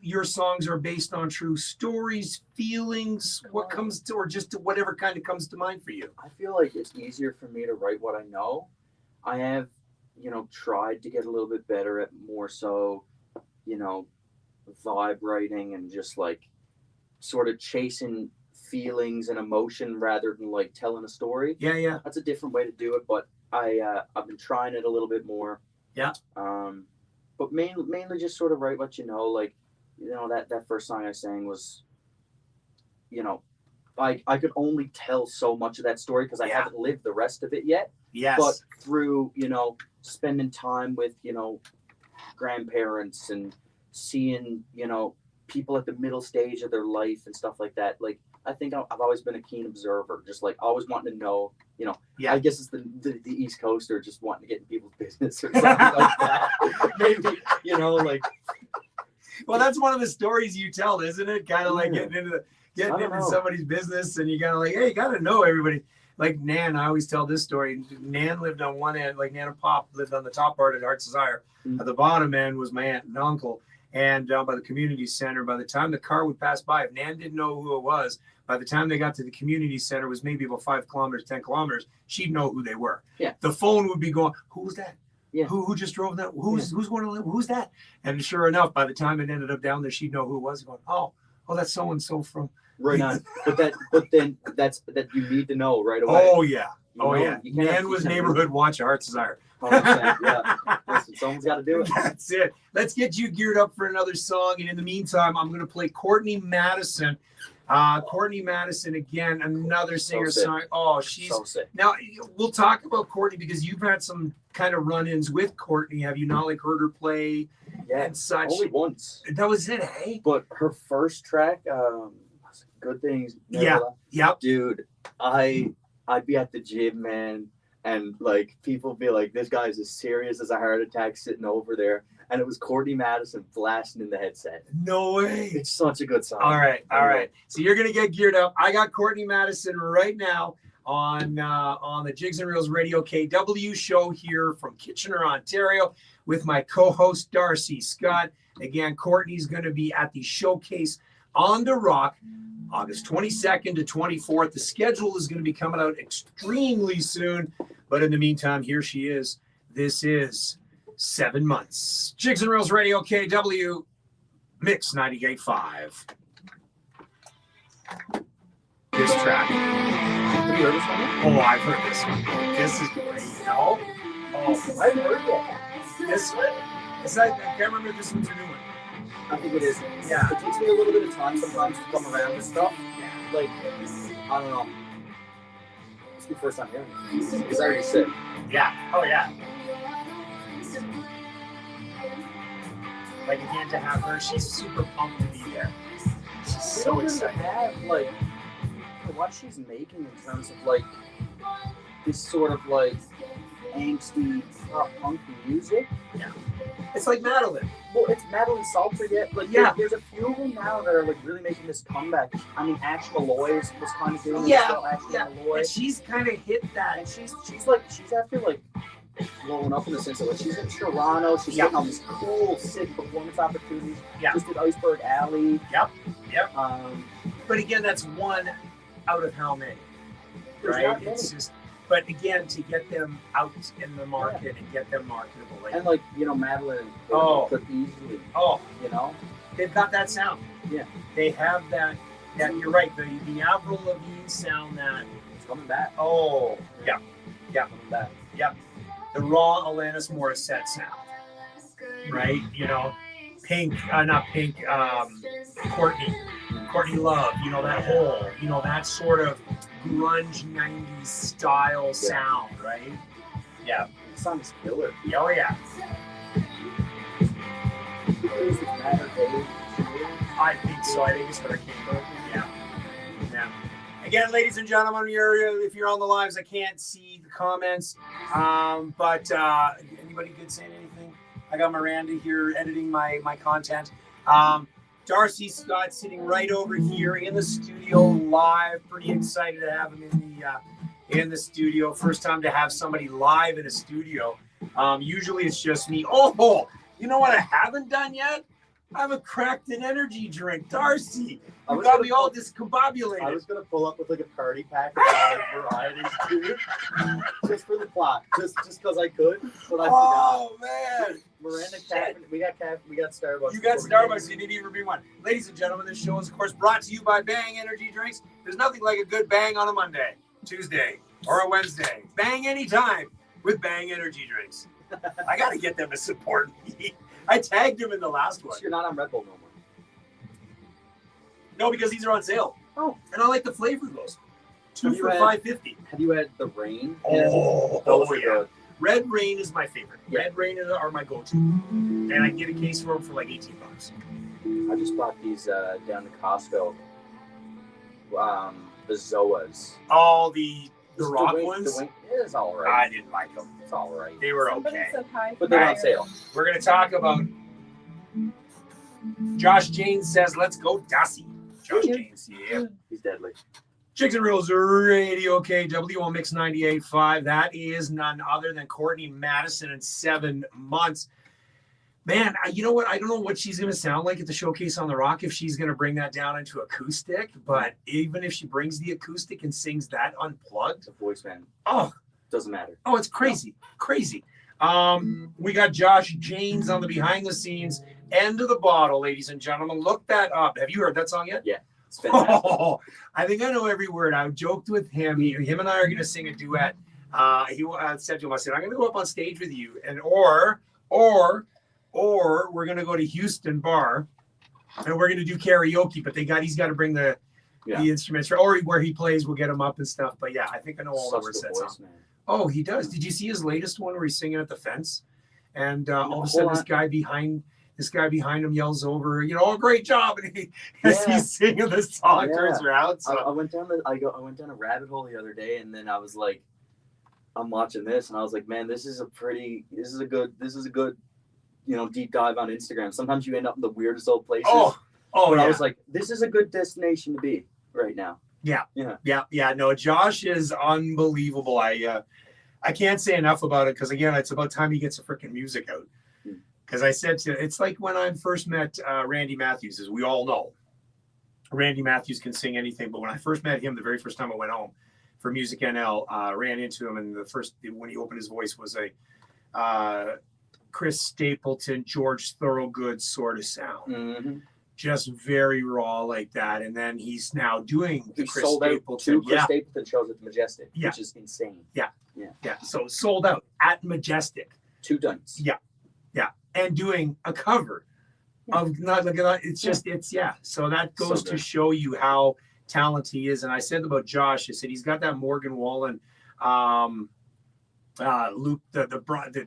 your songs are based on true stories, feelings, what comes to, or just whatever kind of comes to mind for you? I feel like it's easier for me to write what I know. I have tried to get a little bit better at more so, vibe writing and just like sort of chasing feelings and emotion rather than like telling a story. Yeah. That's a different way to do it, but I've been trying it a little bit more. Yeah. But mainly just sort of write what like, that first song I sang was, I could only tell so much of that story because I haven't lived the rest of it yet. Yes. But through, spending time with, grandparents and seeing, people at the middle stage of their life and stuff like that, like I think I've always been a keen observer, just like always wanting to know, you know. Yeah. I guess it's the East Coaster just wanting to get in people's business or something like that. Maybe, you know, like. Well, that's one of the stories you tell, isn't it? Kind of like getting into somebody's business, and you gotta like, hey, you gotta know everybody. Like Nan, I always tell this story. Nan lived on one end, like Nan and Pop lived on the top part at Heart's Desire. At the bottom end was my aunt and uncle. And down by the community center, by the time the car would pass by, if Nan didn't know who it was, by the time they got to the community center, it was maybe about 5 kilometers, 10 kilometers, she'd know who they were. Yeah. The phone would be going, who's that? Yeah. Who just drove that? Who's going to live? Who's that? And sure enough, by the time it ended up down there, she'd know who it was. Going, oh, that's so and so from. Right on. But then that's you need to know right away. Oh yeah. Nan was neighborhood watch Heart's Desire. 100%, yeah. Listen, someone's got to do it. That's it. Let's get you geared up for another song. And in the meantime, I'm going to play Courtney Madison. Courtney Madison, again, another singer-songwriter. Oh, she's so sick. Now, we'll talk about Courtney because you've had some kind of run-ins with Courtney. Have you not like heard her play and such? Only once. That was it, hey? But her first track, Good Things. Yep. Dude, I'd be at the gym, man. And like people be like, this guy's as serious as a heart attack sitting over there. And it was Courtney Madison blasting in the headset. No way. It's such a good song. All right. So you're gonna get geared up. I got Courtney Madison right now on the Jigs and Reels Radio KW show here from Kitchener, Ontario, with my co-host Darcy Scott. Again, Courtney's gonna be at the Showcase on the Rock, August 22nd to 24th. The schedule is going to be coming out extremely soon. But in the meantime, here she is. This is 7 months. Jigs and Reels Radio KW, MIX98.5. This track. Have you heard this one? Oh, I've heard this one. This is great. No? Oh, I haven't heard it. this one? I can't remember if this one's a new one. I think it is. Yeah. It takes me a little bit of time sometimes to come around to stuff. Like, I don't know. It's the first time hearing it. It's already sick. Yeah. Oh, yeah. Like, again, to have her, she's super pumped to be there. She's so excited. Have, like, what she's making in terms of, like, this sort of, like, angsty pop punk music. Yeah. It's like Madeline. Well, it's Madeline Salter yet. Like, yeah. There's a few of them now that are, like, really making this comeback. I mean, Ash Malloy was kind of doing this. Malloy. And she's kind of hit that. And she's after, like, blowing up in the sense of, like, she's in Toronto. She's getting all these cool, sick performance opportunities. Yeah. Just did Iceberg Alley. Yep. But again, that's one out of how many? Right? It's just... But again, to get them out in the market and get them marketable. And like, you know, Madeline could easily, you know. They've got that sound. Yeah. They have that you're right, the Avril Lavigne sound that... It's coming back. Oh, yeah. Coming back. Yep. The raw Alanis Morissette sound. Right? You know, Courtney Love, you know, that whole, you know, that sort of grunge 90s style sound, right? Yeah. The song is killer. Oh, yeah. I think so. I think it's Hurricane. Yeah. Again, ladies and gentlemen, if you're on the lives, I can't see the comments. But anybody good saying anything? I got Miranda here editing my content. Darcy Scott sitting right over here in the studio live. Pretty excited to have him in the studio. First time to have somebody live in a studio. Usually it's just me. Oh, you know what I haven't done yet? I haven't cracked an energy drink. Darcy, you got me all discombobulated. I was going to pull up with like a party pack of varieties too. Just for the plot. Just because I could. But I forgot. Man. Miranda, we got Starbucks. You got Starbucks. You didn't even bring one. Ladies and gentlemen, this show is, of course, brought to you by Bang Energy Drinks. There's nothing like a good bang on a Monday, Tuesday, or a Wednesday. Bang anytime with Bang Energy Drinks. I got to get them to support me. I tagged him in the last one. So you're not on Red Bull no more? No, because these are on sale. Oh. And I like the flavor of those. Two for $5.50. Have you had the Rain? Oh, those are yeah. good. Red Rain is my favorite. Yeah. Red Rain are my go-to. And I can get a case for them for like $18. I just bought these down to Costco. the Zoas. All the It's rock Dwayne- ones. Dwayne- it's all right. I didn't like them. It's all right. They were Somebody okay. said hi. But they're on Right. sale. We're going to talk about Josh James says, let's go Dusty. Josh Yeah. James, yeah. He's deadly. Jigs and Reels Radio KW on Mix 98.5. That is none other than Courtney Madison in 7 months. Man, you know what? I don't know what she's going to sound like at the Showcase on the Rock if she's going to bring that down into acoustic. But even if she brings the acoustic and sings that unplugged, The voice man. oh, Doesn't matter. oh, it's crazy. Crazy. We got Josh James on the behind the scenes end of the bottle, ladies and gentlemen. Look that up. Have you heard that song yet? It's fantastic. Oh, I think I know every word. I joked with him. Him and I are going to sing a duet. He said to him, I said, I'm going to go up on stage with you, and or we're going to go to Houston Bar, and we're going to do karaoke. But he's got to bring the instruments, or where he plays, we'll get him up and stuff. But yeah, I think I know all the Such words the to that voice song. man. Oh, he does. Did you see his latest one where he's singing at the fence, and all of a hold sudden on. this guy behind him yells over, oh, great job, and as Yeah. he's singing the song, Yeah. turns around. So. I went down a rabbit hole the other day, and then I was like, I'm watching this, and I was like, man, this is a good, deep dive on Instagram. Sometimes you end up in the weirdest old places. Oh, but yeah. I was like, this is a good destination to be right now. Yeah. No, Josh is unbelievable. I can't say enough about it because again, it's about time he gets a freaking music out. Because I said it's like when I first met Randy Matthews, as we all know. Randy Matthews can sing anything, but when I first met him, the very first time I went home for Music NL, ran into him, and when he opened his voice was a Chris Stapleton, George Thorogood sort of sound. Mm-hmm. Just very raw like that, and then he's now doing the He Chris sold out Stapleton. 2 Chris Stapleton shows at the Majestic, Yeah. which is insane. Yeah. So sold out at Majestic. 2 dunks. Yeah. And doing a cover of not like that. It's just So that goes So to good. show you how talented he is. And I said about Josh, I said he's got that Morgan Wallen, Luke the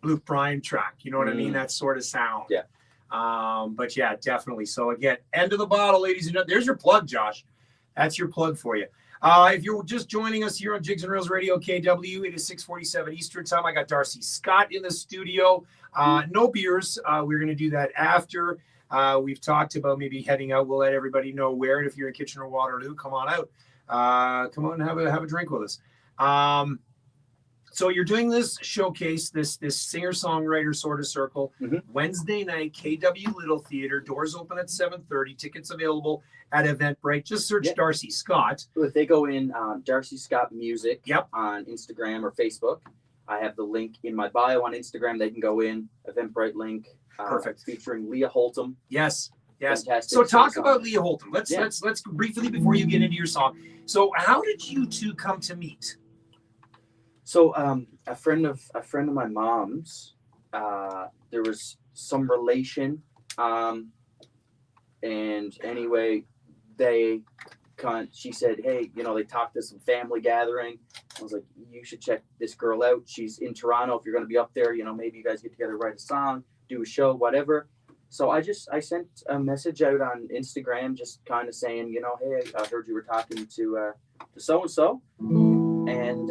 Luke Bryan track. You know what I mean? That sort of sound. Yeah. But yeah, definitely. So again, end of the bottle, ladies and gentlemen. There's your plug, Josh. That's your plug for you. If you're just joining us here on Jigs and Reels Radio KW, it is 6:47 Eastern Time. I got Darcy Scott in the studio. No beers. We're going to do that after. We've talked about maybe heading out. We'll let everybody know where. And if you're in Kitchener Waterloo, come on out. Come on and have a drink with us. So you're doing this showcase, this singer-songwriter sort of circle, Wednesday night, KW Little Theater. Doors open at 7:30. Tickets available at Eventbrite. Just search Darcy Scott. If they go in Darcy Scott Music Yep. on Instagram or Facebook, I have the link in my bio on Instagram. They can go in, Eventbrite link. Perfect. Featuring Leah Holtum. Yes. Fantastic. So talk song. about Leah Holtum. Let's briefly before you get into your song. So how did you two come to meet? So a friend of my mom's, there was some relation, and anyway, she said, hey, they talked to some family gathering. I was like, you should check this girl out. She's in Toronto. If you're going to be up there, maybe you guys get together, write a song, do a show, whatever. So I sent a message out on Instagram, just kind of saying, hey, I heard you were talking to so-and-so. And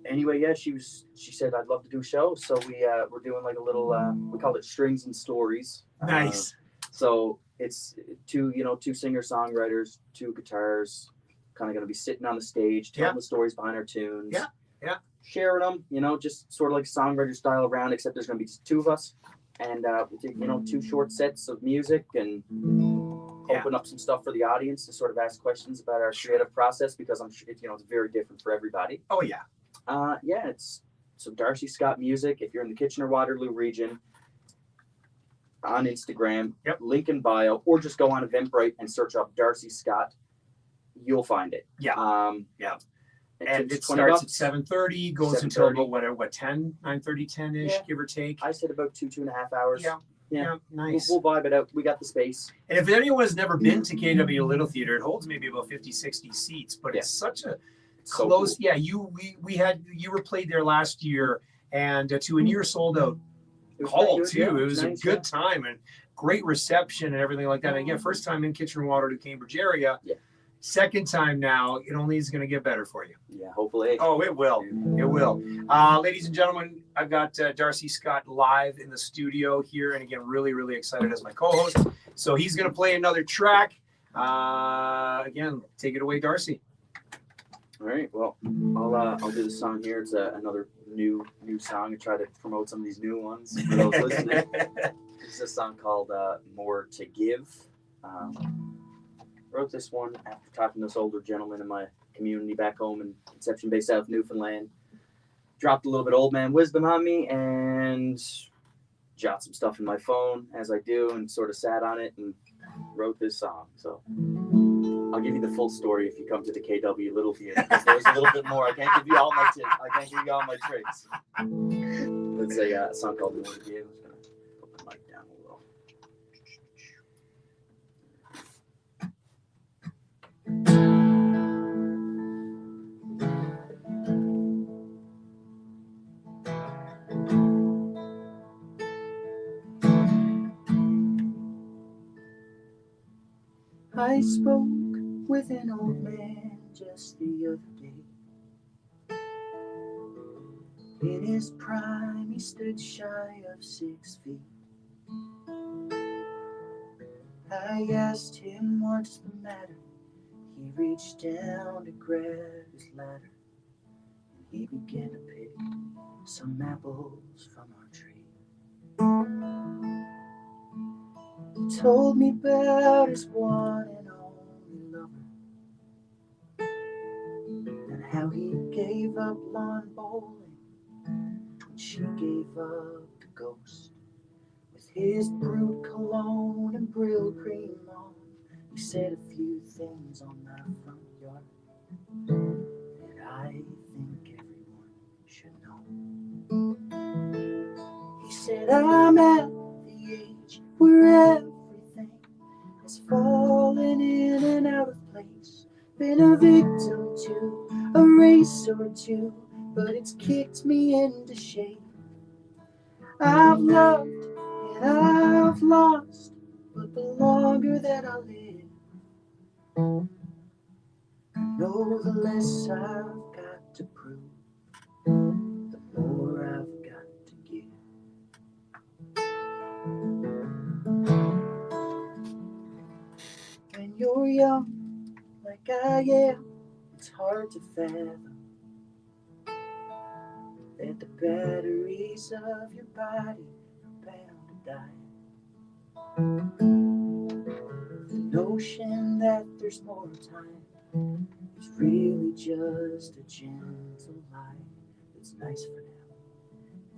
anyway, she said, I'd love to do a show. So we're doing like a little, we call it Strings and Stories. Nice. So it's two singer-songwriters, 2 guitars, kind of going to be sitting on the stage, telling the stories behind our tunes. Yeah. Sharing them, just sort of like songwriter style around, except there's going to be just 2 of us. And we'll take, 2 short sets of music and open up some stuff for the audience to sort of ask questions about our creative process, because I'm sure, it's very different for everybody. Oh, yeah. It's some Darcy Scott Music. If you're in the Kitchener-Waterloo region, on Instagram, link in bio, or just go on Eventbrite and search up Darcy Scott. You'll find it. Yeah. And it starts at 7:30, goes until about 9:30, 10-ish, give or take. I said about 2.5 hours. Yeah, nice. We'll vibe it out. We got the space. And if anyone has never been to KW Little Theater, it holds maybe about 50, 60 seats, but it's such a close. Cool. Yeah, you were played there last year, and to a near sold out hall too. It was nice, a good time, and great reception and everything like that. And again, first time in Kitchener-Waterloo, Cambridge area. Yeah. Second time now, it only is going to get better for you. Yeah, hopefully. Oh, it will. It will. Ladies and gentlemen, I've got Darcy Scott live in the studio here. And again, really, really excited as my co-host. So he's going to play another track. Again, take it away, Darcy. All right. Well, I'll do the song here. It's another new song. I try to promote some of these new ones for those listening. This is a song called More to Give. Wrote this one after talking to this older gentleman in my community back home in Conception Bay, South Newfoundland. Dropped a little bit of old man wisdom on me and jot some stuff in my phone as I do and sort of sat on it and wrote this song. So I'll give you the full story if you come to the KW Little Theater, because there's a little bit more. I can't give you all my tips. I can't give you all my tricks. It's a song called More to Give. I'm just going to put my mic down a little. I spoke with an old man just the other day. In his prime, he stood shy of 6 feet. I asked him, what's the matter? He reached down to grab his ladder, and he began to pick some apples from our tree. He told me about his one and only lover, and how he gave up lawn bowling when she gave up the ghost. With his brute cologne and Brill cream on, he said a few things on my front yard that I think everyone should know. He said, I'm at the age where everything has fallen in and out of place. Been a victim to a race or two, but it's kicked me into shape. I've loved and I've lost, but the longer that I live, I know the less I've got to prove, the more I've got to give. When you're young, like I am, it's hard to fathom that the batteries of your body are bound to die. The notion that there's more time is really just a gentle lie that's nice for now,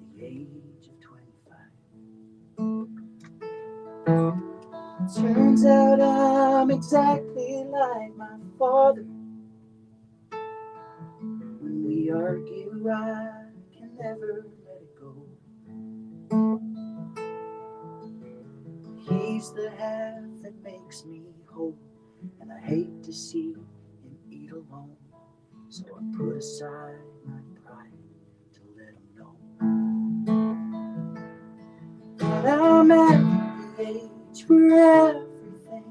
at the age of 25. Turns out I'm exactly like my father. When we argue, I can never let it go. He's the half that makes me whole, and I hate to see him eat alone. So I put aside my pride to let him know that I'm at the age where everything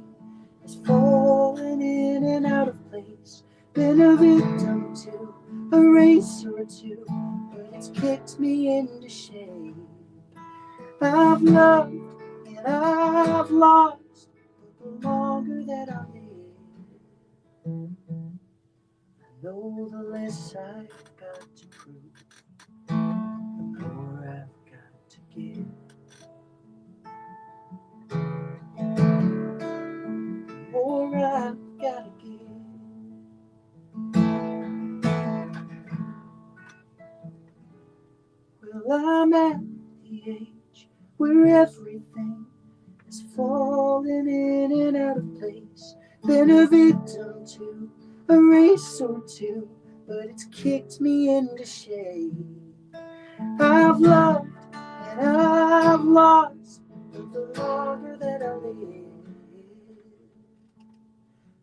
has fallen in and out of place. Been a victim to a race or two, but it's kicked me into shape. I've loved and I've lost, but the longer that I live, I know the less I've got to prove, the more I've got to give. The more I've got to give. Well, I'm at the age where everything has fallen in and out of place. Been a victim to a race or two, but it's kicked me into shape. I've loved and I've lost, but the longer that I live,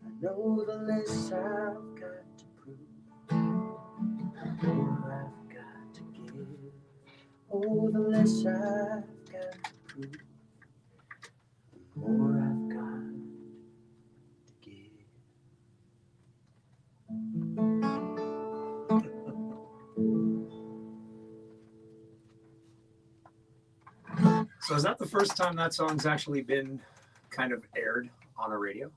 I know the less I've got to prove, the more I've got to give. Oh, the less I've got to prove, More I've got to give. So is that the first time that song's actually been kind of aired on a radio?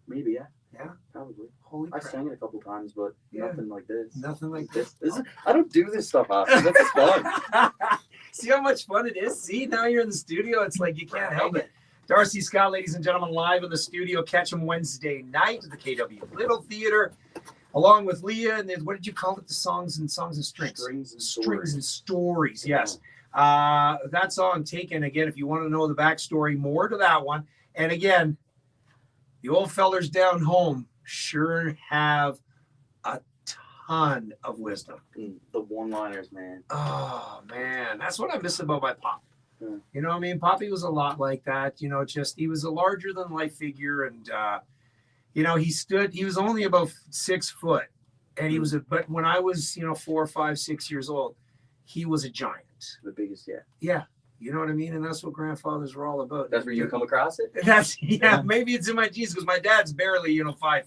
Maybe, yeah. Yeah? Probably. Holy I crap. sang it a couple times, but Yeah. nothing like this. Nothing like This is, I don't do this stuff often. This is fun. See how much fun it is? See, now you're in the studio. It's like you can't help it. Darcy Scott, ladies and gentlemen, live in the studio. Catch him Wednesday night at the KW Little Theater, along with Leah. And then, what did you call it? The songs and strings? Strings and Strings and stories. stories. Yes. That song taken again. If you want to know the backstory more to that one, and again, the old fellers down home sure have a ton of wisdom. The one-liners, man. Oh man, that's what I miss about my pop. Yeah. You know what I mean? Poppy was a lot like that. You know, just he was a larger than life figure, and you know, he was only about 6 foot, and he was but when I was 4, 5, 6 years old, he was a giant. The biggest, yeah. Yeah. You know what I mean? And that's what grandfathers were all about. That's where you come across it? That's maybe it's in my genes because my dad's barely 5'5".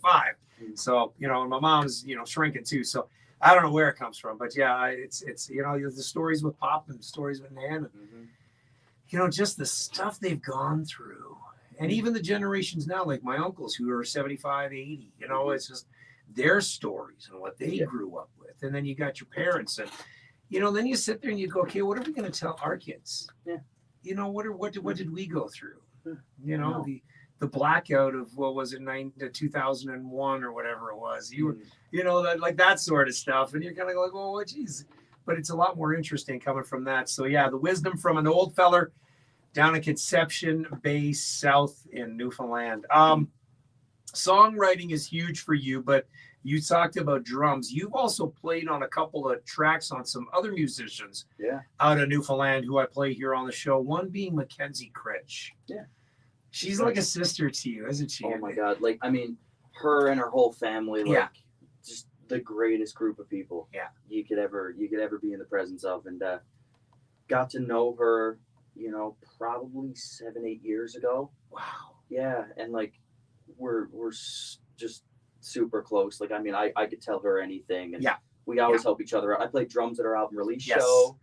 So and my mom's shrinking too. So I don't know where it comes from, but yeah, it's the stories with Pop and stories with Nan, and just the stuff they've gone through, and even the generations now, like my uncles who are 75, 80. It's just their stories and what they grew up with, and then you got your parents and. Then you sit there and you go, okay, what are we going to tell our kids? Yeah. What did we go through? No. The blackout of what was it, 2001 or whatever it was. You were, that like that sort of stuff, and you're kind of like, well, geez. But it's a lot more interesting coming from that. So yeah, the wisdom from an old feller down in Conception Bay South in Newfoundland. Songwriting is huge for you, but you talked about drums. You've also played on a couple of tracks on some other musicians out of Newfoundland who I play here on the show, one being Mackenzie Critch. Yeah. She's like a sister to you, isn't she? Oh, my God. Like, I mean, her and her whole family, like, just the greatest group of people you could ever be in the presence of. And got to know her, probably 7, 8 years ago. Wow. Yeah. And, like, we're just super close. Like, I mean, I could tell her anything, and we always help each other out. I played drums at her album release show,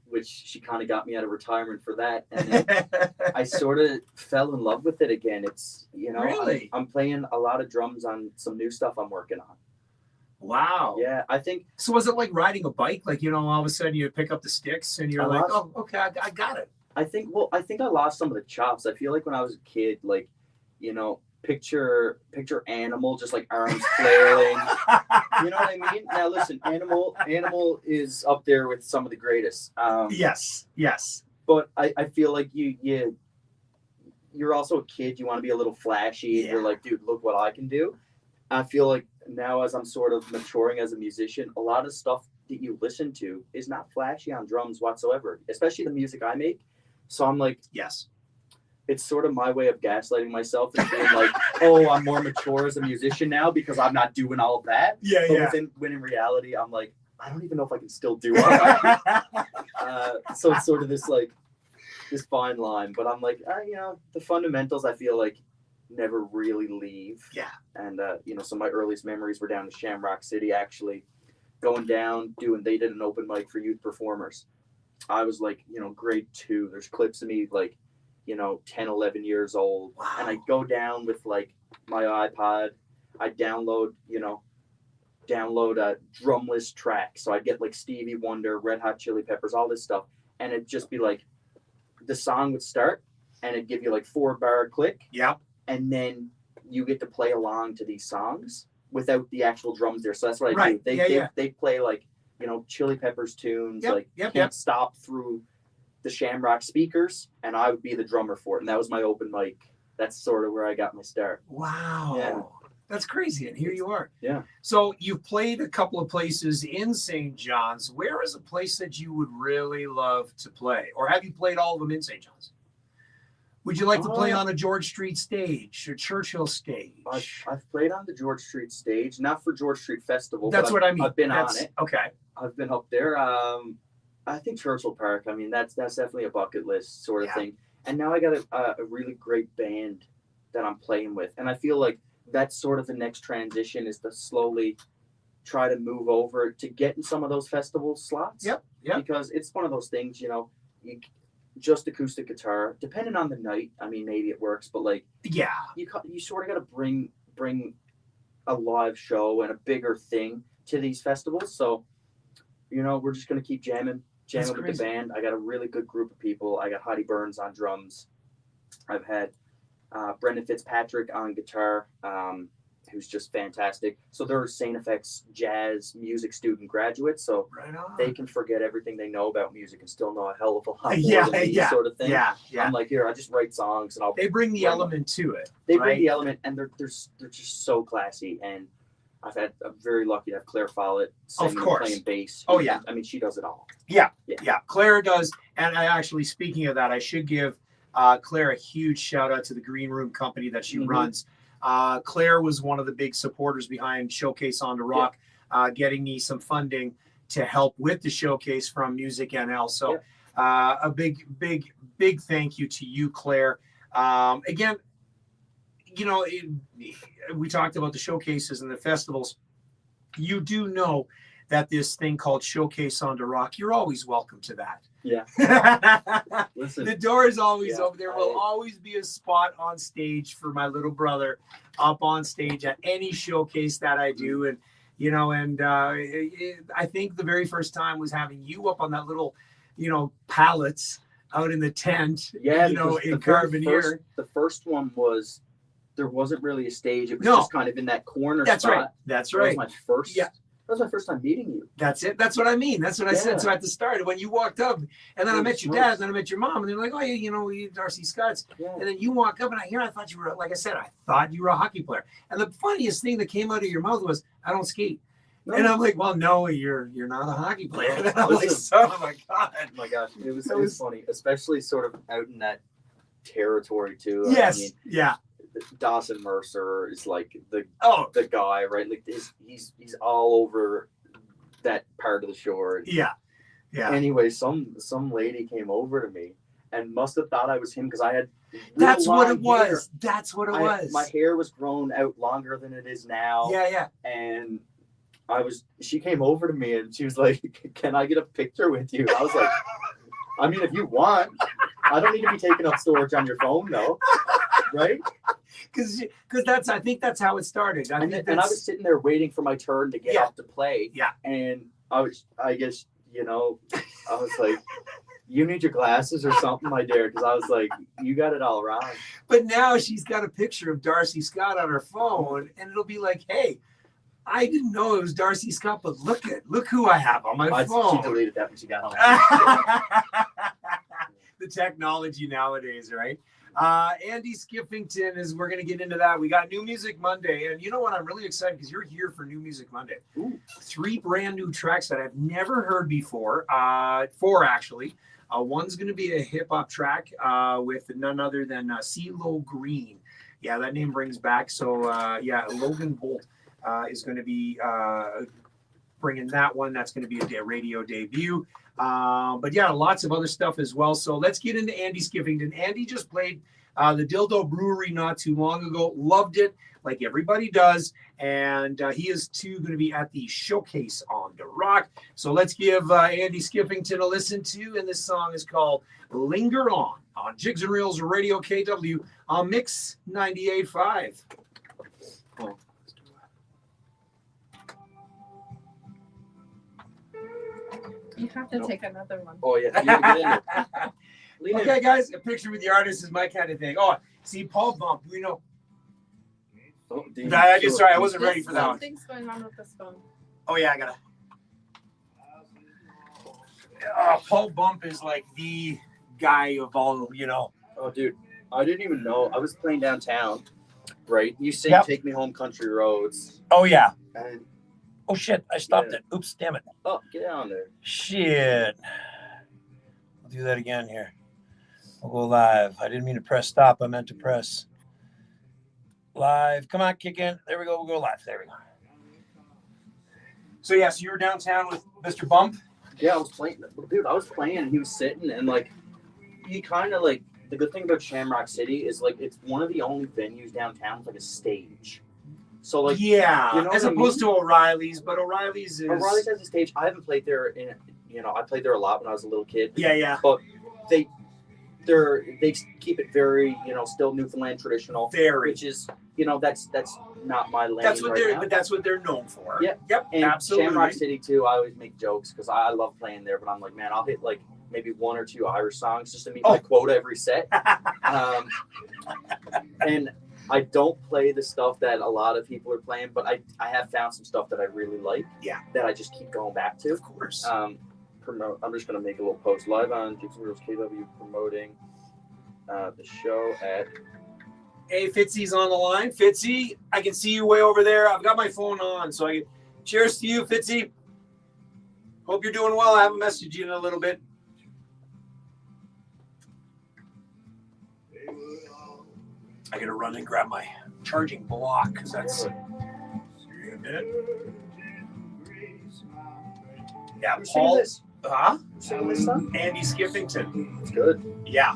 which she kind of got me out of retirement for that, and then I sort of fell in love with it again. It's really? I'm playing a lot of drums on some new stuff I'm working on. Wow. Yeah, I think so. Was it like riding a bike? Like all of a sudden you pick up the sticks and you're like, oh, okay, I got it. I think I lost some of the chops. I feel like when I was a kid, like picture Animal, just like arms flailing. You know what I mean? Now listen, Animal is up there with some of the greatest. Yes. But I feel like you're also a kid. You want to be a little flashy. And you're like, dude, look what I can do. I feel like now as I'm sort of maturing as a musician, a lot of stuff that you listen to is not flashy on drums whatsoever, especially the music I make. So I'm like, yes. It's sort of my way of gaslighting myself and being like, oh, I'm more mature as a musician now because I'm not doing all of that. When in reality, I'm like, I don't even know if I can still do it. So it's sort of this fine line. But I'm like, the fundamentals I feel like never really leave. Yeah. And, some of my earliest memories were down in Shamrock City, actually going down, they did an open mic for youth performers. I was like, grade 2. There's clips of me like, 10, 11 years old. Wow. And I go down with like my iPod. I download a drumless track. So I'd get like Stevie Wonder, Red Hot Chili Peppers, all this stuff. And it'd just be like, the song would start and it'd give you like 4-bar click. Yep. And then you get to play along to these songs without the actual drums there. So that's what I do. They play like, Chili Peppers tunes, Can't Stop through the Shamrock speakers, and I would be the drummer for it. And that was my open mic. That's sort of where I got my start. Wow. Yeah. That's crazy. And here you are. Yeah. So you've played a couple of places in St. John's. Where is a place that you would really love to play? Or have you played all of them in St. John's? Would you like to play on a George Street stage or Churchill stage? I've played on the George Street stage, not for George Street Festival. That's what I mean. I've been on it. Okay. I've been up there. I think Churchill Park. I mean, that's definitely a bucket list sort of thing. and now I got a really great band that I'm playing with, and I feel like that's sort of the next transition is to slowly try to move over to get in some of those festival slots. Yep. Because it's one of those things, just acoustic guitar, depending on the night. I mean, maybe it works, but like, Yeah. you sort of got to bring a live show and a bigger thing to these festivals. So, we're just gonna keep jamming That's with the crazy. band. I got a really good group of people. I got Hottie Burns on drums. I've had Brendan Fitzpatrick on guitar, who's just fantastic. So they're St. FX jazz music student graduates, so Right on. they can forget everything they know about music and still know a hell of a lot more Yeah, than me, yeah, sort of thing. Yeah. I'm like, here, I just write songs and I'll. They bring the element to it. They right? bring the element, and they're just so classy. And I'm very lucky to have Claire Follett singing and course. playing bass. Oh, yeah. I mean, she does it all. Yeah. Claire does. And I actually, speaking of that, I should give Claire a huge shout out to the Green Room company that she Mhm. runs. Claire was one of the big supporters behind Showcase on the Rock, getting me some funding to help with the showcase from Music NL. So a big thank you to you, Claire. Again, we talked about the showcases and the festivals. You do know that this thing called Showcase on the Rock, you're always welcome to that. Yeah. Listen, The door is always open. There will I- always be a spot on stage for my little brother up on stage at any showcase that I do. And, I think the very first time was having you up on that little, pallets out in the tent, yeah, in because the very Carboneer. the first one was there wasn't really a stage. It was No. just kind of in that corner That's spot. right. That's That right. was my first. Yeah. That was my first time meeting you. That's it. That's what I mean. That's what I said. Yeah. So at the start, when you walked up, and then I met your dad, and then I met your mom, and they're like, "Oh, yeah, you're Darcy Scott's." Yeah. And then you walk up, and I thought you were, like I said, I thought you were a hockey player. And the funniest thing that came out of your mouth was, "I don't skate." No. And I'm like, "Well, no, you're not a hockey player." And I'm like, Listen. "Son of a god." Oh my gosh, it was That was- funny, especially sort of out in that territory too. Yes. I mean, Yeah. Dawson Mercer is like Oh. the guy, right? Like he's all over that part of the shore. Yeah. Yeah. Anyway, some lady came over to me and must have thought I was him because I had. That's real what long it was. hair. That's what it was. My hair was grown out longer than it is now. Yeah. And she came over to me and she was like, "Can I get a picture with you?" I was like, "I mean, if you want, I don't need to be taking up storage on your phone though." Right? Because I think that's how it started. And I was sitting there waiting for my turn to get up to play. Yeah. And I guess, I was like, "You need your glasses or something, my dear," because I was like, "You got it all wrong." But now she's got a picture of Darcy Scott on her phone, and it'll be like, "Hey, I didn't know it was Darcy Scott, but look who I have on my She phone." deleted that when she got home. The technology nowadays, right? Andy Skiffington we're going to get into that. We got New Music Monday. And you know what? I'm really excited because you're here for New Music Monday. Ooh. 3 brand new tracks that I've never heard before. 4 actually. One's going to be a hip hop track with none other than CeeLo Green. Yeah, that name brings back. So Logan Bolt is going to be bringing that one. That's going to be a radio debut. But yeah, lots of other stuff as well. So let's get into Andy Skiffington. Andy just played the Dildo Brewery not too long ago. Loved it, like everybody does. And he is too going to be at the Showcase on the Rock. So let's give Andy Skiffington a listen to. And this song is called Linger On Jigs and Reels Radio KW on Mix 98.5. Oh. You have to take another one. Oh yeah. You gotta get in there. Lean in. Okay, guys, a picture with the artist is my kind of thing. Oh, see, Paul Bump, we know. Oh, dude, Sorry, I wasn't ready for that one. Something's going on with this phone. Oh, yeah, I gotta. Paul Bump is like the guy of all, Oh, dude, I didn't even know. I was playing downtown, right? You sing Yep. "Take Me Home, Country Roads," Oh, yeah. and Oh, shit, I stopped Yeah. it. Oops, damn it. oh, get down there. Shit. I'll do that again here. We'll go live. I didn't mean to press stop. I meant to press live. Come on, kick in. There we go. We'll go live. There we go. So, yeah, so you were downtown with Mr. Bump? Yeah, I was playing, dude. I was playing, and he was sitting, and like, he kind of like the good thing about Shamrock City is like it's one of the only venues downtown with like a stage. So like yeah, you know as what I opposed mean? to O'Reilly's, but O'Reilly's is O'Reilly's has a stage. I haven't played there in I played there a lot when I was a little kid. yeah, But they keep it very still Newfoundland traditional. very. Which is that's not my lane. That's what right they're now. But that's what they're known for. Yep. And absolutely. Shamrock City too. I always make jokes because I love playing there, but I'm like, man, I'll hit like maybe one or two Irish songs just to meet my quota every set. And I don't play the stuff that a lot of people are playing, but I have found some stuff that I really like. Yeah. That I just keep going back to. Of course. I'm just gonna make a little post live on Jigs and Reels KW promoting the show at. Hey, Fitzy's on the line. Fitzy, I can see you way over there. I've got my phone on, so cheers to you, Fitzy. Hope you're doing well. I haven't messaged you in a little bit. I gotta run and grab my charging block because that's. Yeah, Paul. Huh? Singing this song? Andy Skiffington. It's good. Yeah.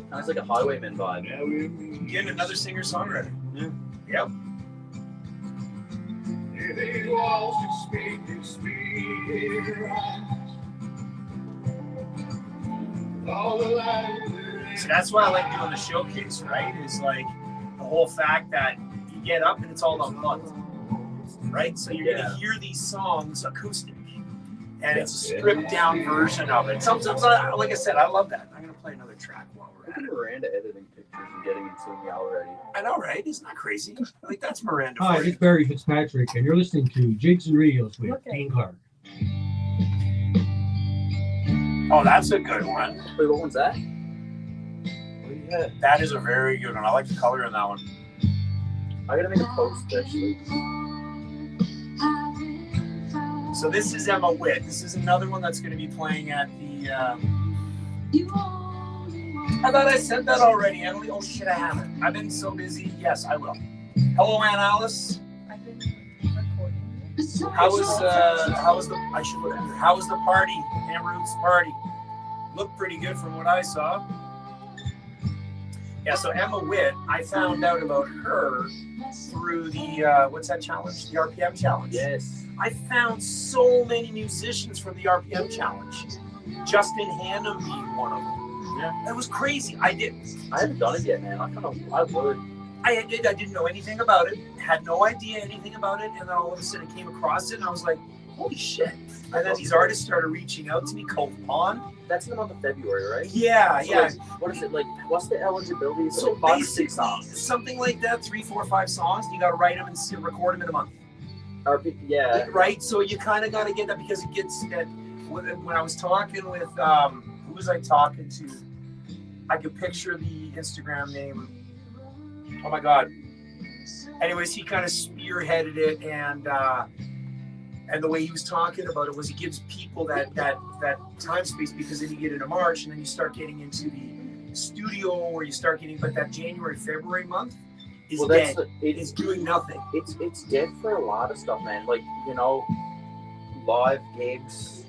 Sounds like a Highwayman vibe. Again, another singer-songwriter. Yeah. Yep. So that's why I like doing the showcase, right? Is like the whole fact that you get up and it's all unplugged, right? So you're gonna hear these songs acoustic, and it's a stripped down version of it. Sometimes, like I said, I love that. I'm gonna play another track while we're at it. Miranda editing pictures and getting into me already. I know, right? Isn't that crazy? Like that's Miranda. Hi, for this you. is Barry Fitzpatrick, and you're listening to Jigs and Reels with Okay. Dean Clark. Oh, that's a good one. Wait, what one's that? What do you have? That is a very good one. I like the color in that one. I gotta make a post actually. So this is Emma Witt. This is another one that's going to be playing at the. I thought I said that already, Emily. Oh shit, I haven't. I've been so busy. Yes, I will. Hello, Aunt Alice. I've been recording. How was the? I should look at her. How was the party? Amber's party. Looked pretty good from what I saw. Yeah. So Emma Witt, I found out about her through the what's that challenge? The RPM challenge. Yes. I found so many musicians from the RPM challenge. Justin Hannum being one of them. Yeah. That was crazy. I haven't done it yet, man. I would. I didn't know anything about it. Had no idea anything about it, and then all of a sudden I came across it, and I was like, "Holy shit!" And then these artists started reaching out to me. Cove Pond. That's in the month of February, right? Yeah, So, yeah. like, what is it like? What's the eligibility? Is it So like 5 or 6 basically, songs? something like that, 3, 4, 5 songs. And you got to write them and record them in a month. Yeah. Right. So you kind of got to get that because it gets that. When I was talking with who was I talking to? I could picture the Instagram name. Oh my God. Anyways, he kind of spearheaded it, and the way he was talking about it was he gives people that time space because then you get into March and then you start getting into the studio or you start getting, but that January, February month is dead. It's doing nothing. It's dead for a lot of stuff, man. Like, live gigs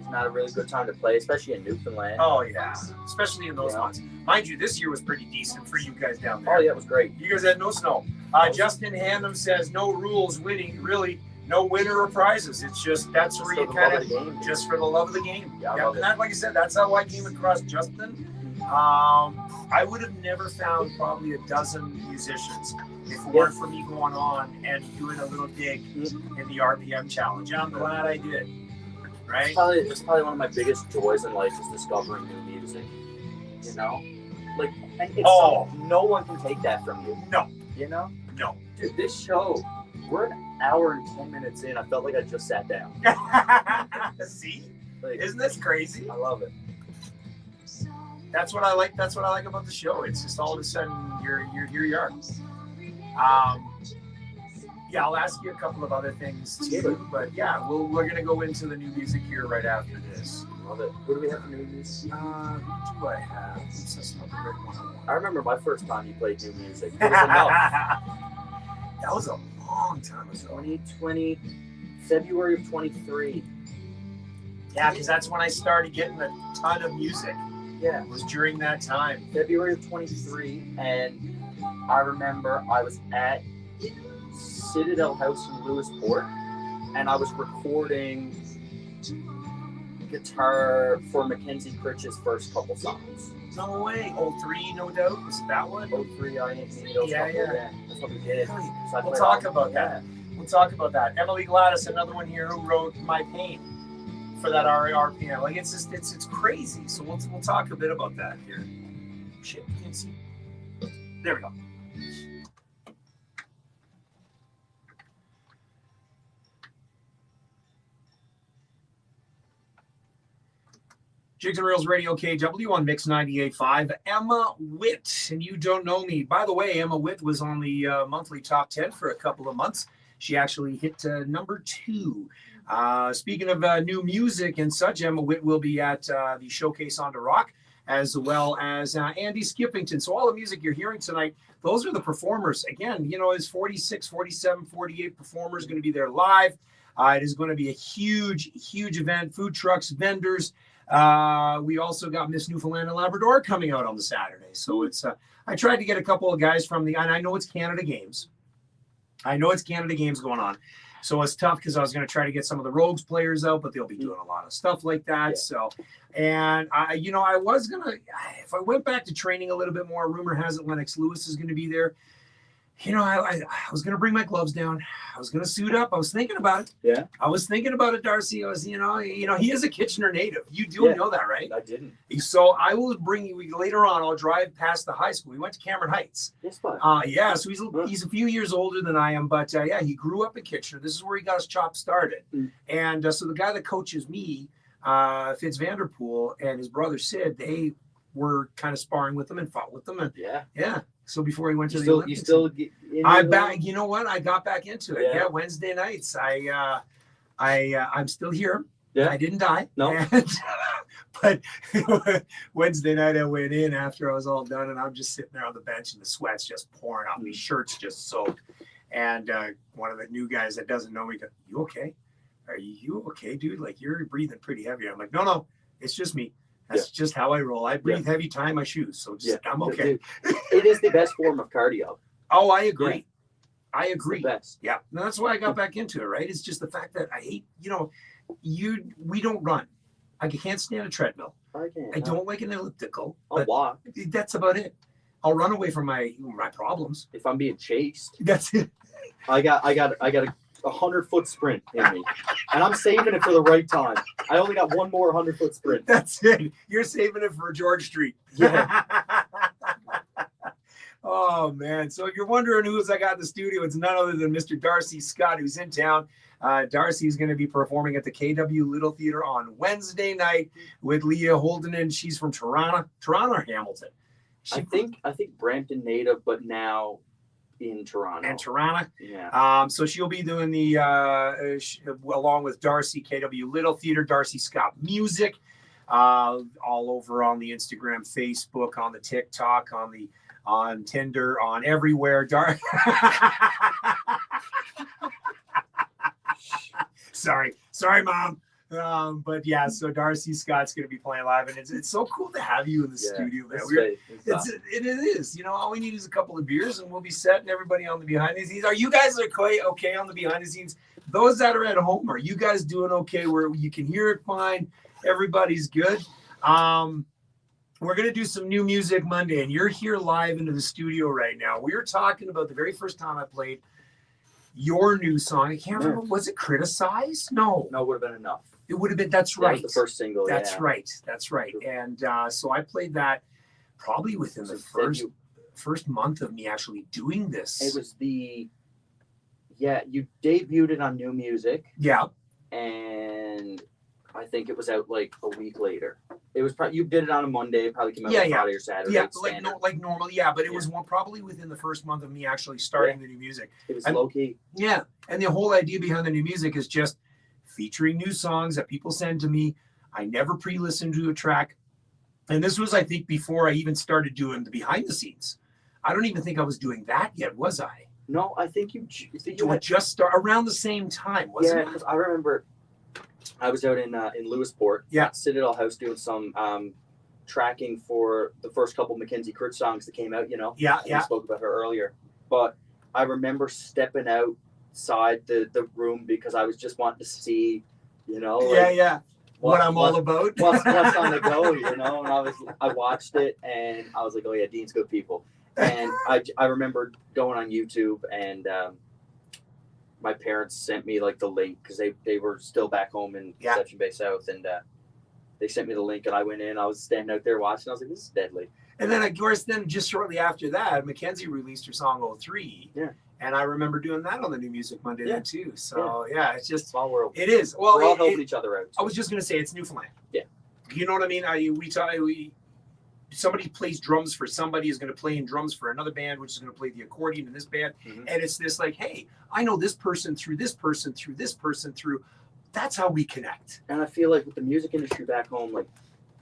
is not a really good time to play, especially in Newfoundland. Oh yeah, especially in those months. Mind you, this year was pretty decent for you guys down there. Oh yeah, it was great. You guys had no snow. Justin Hannum says no rules winning, really no winner or prizes. It's just that's where you kind of just for the love of the game. Yeah, and that, like I said, that's how I came across Justin. I would have never found probably a dozen musicians if it weren't for me going on and doing a little dig in the RPM challenge. And I'm glad I did. Right? It's probably one of my biggest joys in life is discovering new music. Like, and it's no one can take that from you. No. No. Dude, this show, we're an hour and 10 minutes in. I felt like I just sat down. See? Like, isn't this crazy? I love it. That's what I like. That's what I like about the show. It's just all of a sudden here you are. Yeah, I'll ask you a couple of other things too. But yeah, we're gonna go into the new music here right after this. Love it. What do we have for new music? What do I have? I remember my first time you played new music. It was enough. That was a long time ago. 2020, February of 23. Yeah, because that's when I started getting a ton of music. Yeah. It was during that time. February of 23, and I remember I was at Citadel House in Lewisport, and I was recording guitar for Mackenzie Critch's first couple songs. No way. 03, no doubt. Was it that one? 03, I ain't me, those Yeah, couple, yeah. That's what we did. Really? So I We'll played talk all- about that. We'll talk about that. Emily Gladys, another one here who wrote My Pain for that RAR piano. Like it's just it's crazy. So we'll talk a bit about that here. Shit, you can see. There we go. Jigs and Reels Radio KW on Mix 98.5. Emma Witt, and you don't know me. By the way, Emma Witt was on the monthly top 10 for a couple of months. She actually hit number 2. Speaking of new music and such, Emma Witt will be at the Showcase on the Rock, as well as Andy Skippington. So all the music you're hearing tonight, those are the performers. Again, you know, it's 46, 47, 48 performers going to be there live. It is going to be a huge, huge event. Food trucks, vendors. We also got Miss Newfoundland and Labrador coming out on the Saturday. So it's I tried to get a couple of guys from and I know it's Canada Games. I know it's Canada Games going on. So it's tough because I was going to try to get some of the Rogues players out, but they'll be doing a lot of stuff like that. Yeah. So, and I was going to, if I went back to training a little bit more, rumor has it Lennox Lewis is going to be there. You know, I was going to bring my gloves down. I was going to suit up. I was thinking about it. Yeah. I was thinking about it, Darcy. I was, you know, he is a Kitchener native. You do know that, right? I didn't. So I will bring you later on. I'll drive past the high school. We went to Cameron Heights. Yes, but. Yeah. So he's a few years older than I am, but yeah, he grew up in Kitchener. This is where he got his chop started. And so the guy that coaches me, Fitz Vanderpool, and his brother Sid, they were kind of sparring with him and fought with them. And yeah. So before he went to the Olympics, you know what? I got back into it. Yeah, Wednesday nights. I'm still here. Yeah. I didn't die. No. But Wednesday night I went in after I was all done, and I'm just sitting there on the bench, and the sweat's just pouring off. My shirt's just soaked. And one of the new guys that doesn't know me goes, "You okay? Are you okay, dude? Like you're breathing pretty heavy." I'm like, "No, it's just me. That's just how I roll. I breathe heavy, tie my shoes. So I'm okay." It is the best form of cardio. Oh, I agree. Yeah. I agree. It's the best. Yeah. And that's why I got back into it, right? It's just the fact that I hate, we don't run. I can't stand a treadmill. I don't like an elliptical. I'll walk. That's about it. I'll run away from my problems. If I'm being chased. That's it. I got a 100-foot sprint in me, and I'm saving it for the right time. I only got one more 100-foot sprint. That's it. You're saving it for George Street. Yeah. Oh man! So if you're wondering who's I got in the studio, it's none other than Mr. Darcy Scott, who's in town. Darcy is going to be performing at the KW Little Theater on Wednesday night with Leah Holden, and she's from Toronto or Hamilton. I think Brampton native, but now in Toronto. And Toronto. Yeah. So she'll be doing the along with Darcy, KW Little Theater, Darcy Scott Music, all over on the Instagram, Facebook, on the TikTok, on Tinder, on everywhere. Sorry, Mom. But yeah, so Darcy Scott's going to be playing live, and it's so cool to have you in the studio, man. It is. All we need is a couple of beers, and we'll be setting everybody on the behind the scenes. Are you guys okay on the behind the scenes? Those that are at home, are you guys doing okay? Where you can hear it fine? Everybody's good. We're going to do some new music Monday, and you're here live into the studio right now. We were talking about the very first time I played your new song. I can't remember. Was it Criticized? No, it would have been Enough. It would have been. That's right. That was the first single. That's right. And so I played that probably within the first month of me actually doing this. It was you debuted it on New Music. Yeah. And I think it was out like a week later. It was probably, you did it on a Monday, it probably came out on Friday or Saturday. Yeah, like normally, but it was probably within the first month of me actually starting the new music. It was low key. Yeah, and the whole idea behind the new music is just featuring new songs that people send to me. I never pre-listened to a track, and this was, I think, before I even started doing the behind the scenes. I don't even think I was doing that yet, was I? No, I think you had just started around the same time, wasn't it? Yeah, because I remember I was out in Lewisport, Citadel House, doing some tracking for the first couple Mackenzie Kurt songs that came out, you know. Yeah, We yeah. spoke about her earlier. But I remember stepping outside the room because I was just wanting to see, you know, like, Yeah. What I'm all about. what's on the go, you know? And I watched it and I was like, oh yeah, Dean's good people. And I remember going on YouTube and my parents sent me like the link because they were still back home in Conception Bay South, and they sent me the link and I went in. I was standing out there watching. I was like, this is deadly. And then, of course, just shortly after that, Mackenzie released her song 03. Yeah. And I remember doing that on the New Music Monday then too. So yeah, it's just small world. It is. Well, we're all helping each other out. I was just gonna say it's Newfoundland. Yeah. You know what I mean? Somebody plays drums for somebody is going to play in drums for another band, which is going to play the accordion in this band. Mm-hmm. And it's this like, hey, I know this person through this person through this person through. That's how we connect. And I feel like with the music industry back home, like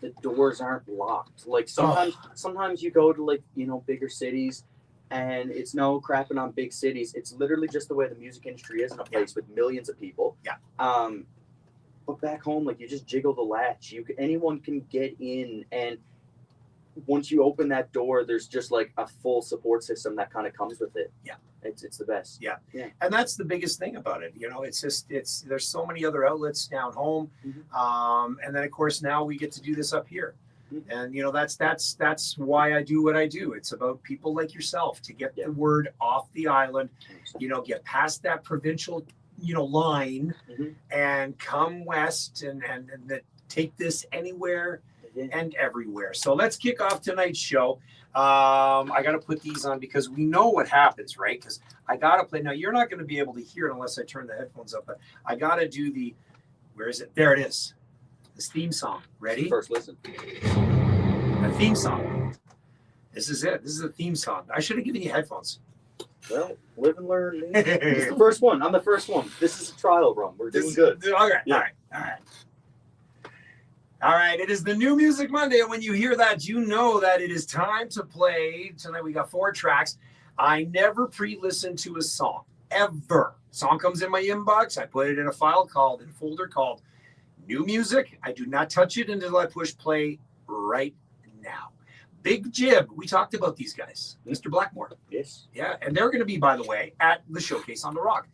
the doors aren't locked. Like sometimes you go to like, you know, bigger cities and it's no crapping on big cities. It's literally just the way the music industry is in a place with millions of people. Yeah. But back home, like you just jiggle the latch. Anyone can get in, and once you open that door, there's just like a full support system that kind of comes with it. Yeah. It's the best. Yeah. And that's the biggest thing about it. You know, it's there's so many other outlets down home. Mm-hmm. And then of course now we get to do this up here. Mm-hmm. And you know, that's why I do what I do. It's about people like yourself to get the word off the island, you know, get past that provincial, you know, line and come west and take this anywhere and everywhere. So let's kick off tonight's show. I got to put these on because we know what happens, right? Because I got to play. Now, you're not going to be able to hear it unless I turn the headphones up, but I got to do where is it? There it is. This theme song. Ready? First listen. A theme song. This is it. This is a theme song. I should have given you headphones. Well, live and learn. It's the first one. I'm the first one. This is a trial run. We're doing good. All right. Yeah. All right. All right, it is the New Music Monday, and when you hear that, you know that it is time to play. Tonight we got 4 tracks. I never pre-listen to a song, ever. Song comes in my inbox, I put it in a folder called New Music. I do not touch it until I push play right now. Big Jib, we talked about these guys. Mr. Blackmore. Yes. Yeah, and they're going to be, by the way, at the Showcase on the Rock.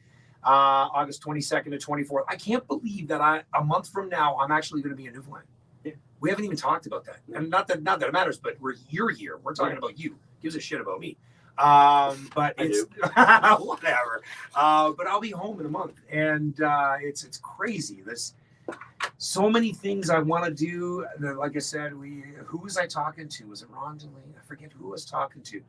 August 22nd to 24th. I can't believe that a month from now, I'm actually going to be in Newfoundland. We haven't even talked about that, and not that it matters. But you're here. We're talking about you. Gives a shit about me. But it's whatever. But I'll be home in a month, and it's crazy. There's so many things I want to do. Like I said, who was I talking to? Was it Ron DeLay? I forget who I was talking to.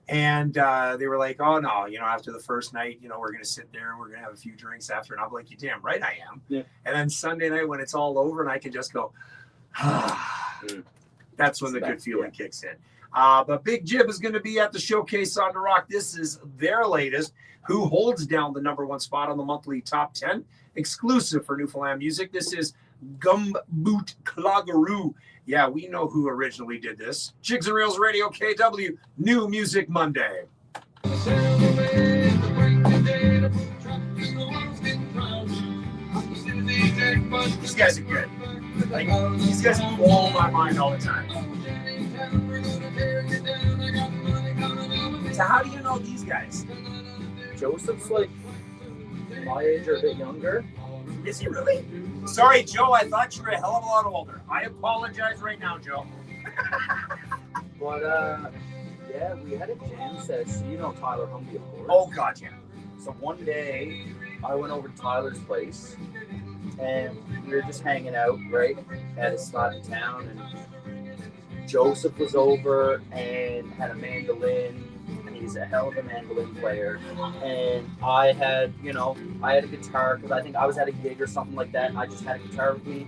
And they were like, oh, no, you know, after the first night, you know, we're going to sit there and we're going to have a few drinks after. And I'm like, you damn right I am. Yeah. And then Sunday night when it's all over and I can just go, that's when the good feeling kicks in. But Big Jib is going to be at the Showcase on the Rock. This is their latest. Who holds down the #1 spot on the monthly top 10? Exclusive for Newfoundland music. This is Gumboot Cloggeroo. Yeah, we know who originally did this. Jigs and Reels Radio, KW, New Music Monday. These guys are good. Like, these guys blow my mind all the time. So how do you know these guys? Joseph's like my age or a bit younger. Is he really? Sorry, Joe, I thought you were a hell of a lot older. I apologize right now, Joe. But, yeah, we had a jam session. You know Tyler Humby, of course. Oh, God, yeah. So one day, I went over to Tyler's place, and we were just hanging out, right, at his spot in town, and Joseph was over and had a mandolin. He's a hell of a mandolin player, and I had a guitar because I think I was at a gig or something like that, and I just had a guitar with me.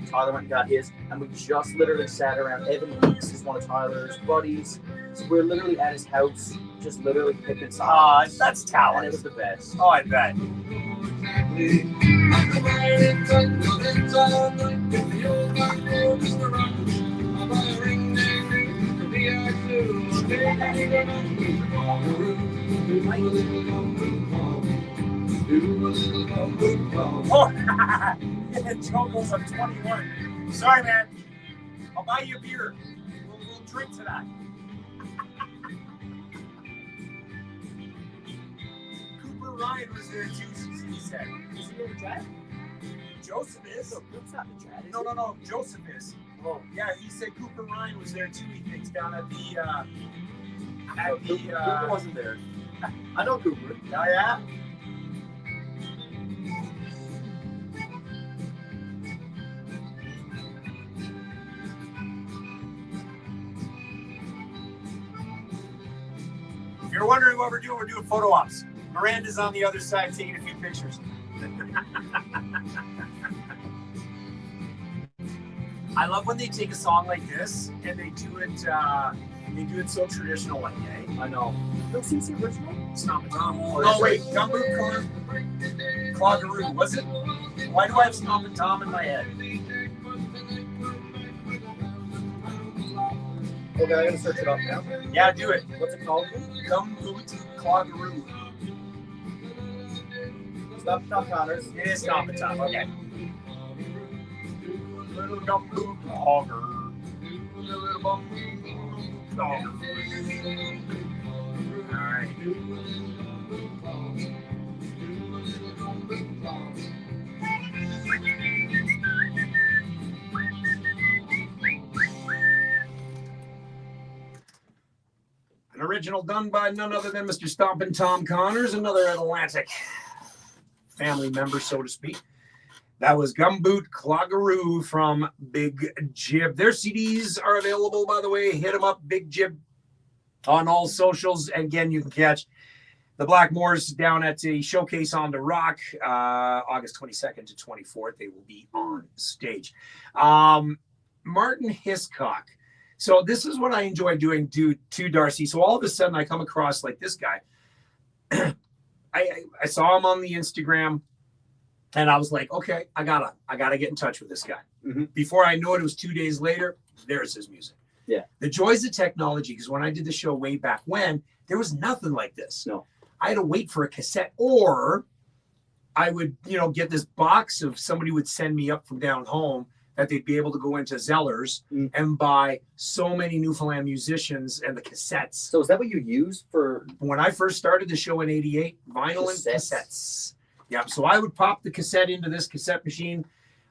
Tyler went and got his, and we just literally sat around. Evan Weeks is one of Tyler's buddies, so we're literally at his house, just literally picking songs. That's talent. And it was the best. Oh, I bet. Oh, Joe goes up 21. Sorry, man. I'll buy you a beer. We'll drink to that. Cooper Ryan was there too, he said. Is he in the chat? Joseph is. No, that's not the chat. Is No, it? no, no. Joseph is. Oh. Yeah, he said Cooper Ryan was there too, he thinks, down at the No, Cooper wasn't there. I know Cooper. Oh yeah? If you're wondering what we're doing photo ops. Miranda's on the other side taking a few pictures. I love when they take a song like this and they do it so traditional like, eh? I know. No, since the original? Stomp and Tom. Oh, No, wait, Gumboot Cloggeroo, was it? Why do I have Stomp and Tom in my head? Okay, I'm gonna search it up now. Yeah, do it. What's it called? Gumboot Cloggeroo. Stop Tom Connors. It is Stomp and Tom, okay. Little Gumboot Clogger. Little Gumboot Clogger. All right. An original done by none other than Mr. Stompin' Tom Connors, another Atlantic family member, so to speak. That was Gumboot Cloggeroo from Big Jib. Their CDs are available, by the way. Hit them up, Big Jib, on all socials. And again, you can catch the Blackmores down at the Showcase on the Rock, August 22nd to 24th. They will be on stage. Martin Hiscock. So this is what I enjoy doing to Darcy. So all of a sudden I come across like this guy. I saw him on the Instagram and I was like, okay, I gotta get in touch with this guy. Mm-hmm. Before I knew it was 2 days later, there's his music. Yeah. The joys of technology, because when I did the show way back when, there was nothing like this. No. I had to wait for a cassette, or I would, get this box of somebody would send me up from down home that they'd be able to go into Zellers and buy so many Newfoundland musicians and the cassettes. So is that what you use for? When I first started the show in '88, vinyl and cassettes. Yeah, so I would pop the cassette into this cassette machine.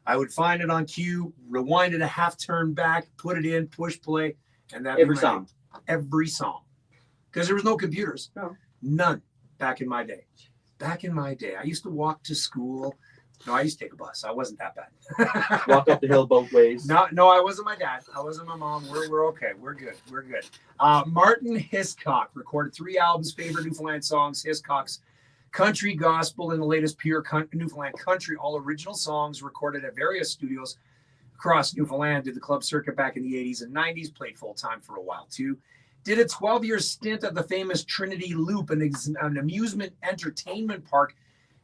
I would find it on cue, rewind it a half turn back, put it in, push play, and that Every song. Every song. Because there was no computers. No. None back in my day. Back in my day, I used to walk to school. No, I used to take a bus. I wasn't that bad. Walk up the hill both ways. No, I wasn't my dad. I wasn't my mom. We're okay. We're good. We're good. Martin Hiscock recorded 3 albums, favorite Newfoundland songs, Hiscock's Country Gospel, and the latest Pure Newfoundland Country, all original songs recorded at various studios across Newfoundland. Did the club circuit back in the 80s and 90s, played full-time for a while too. Did a 12-year stint at the famous Trinity Loop, an amusement entertainment park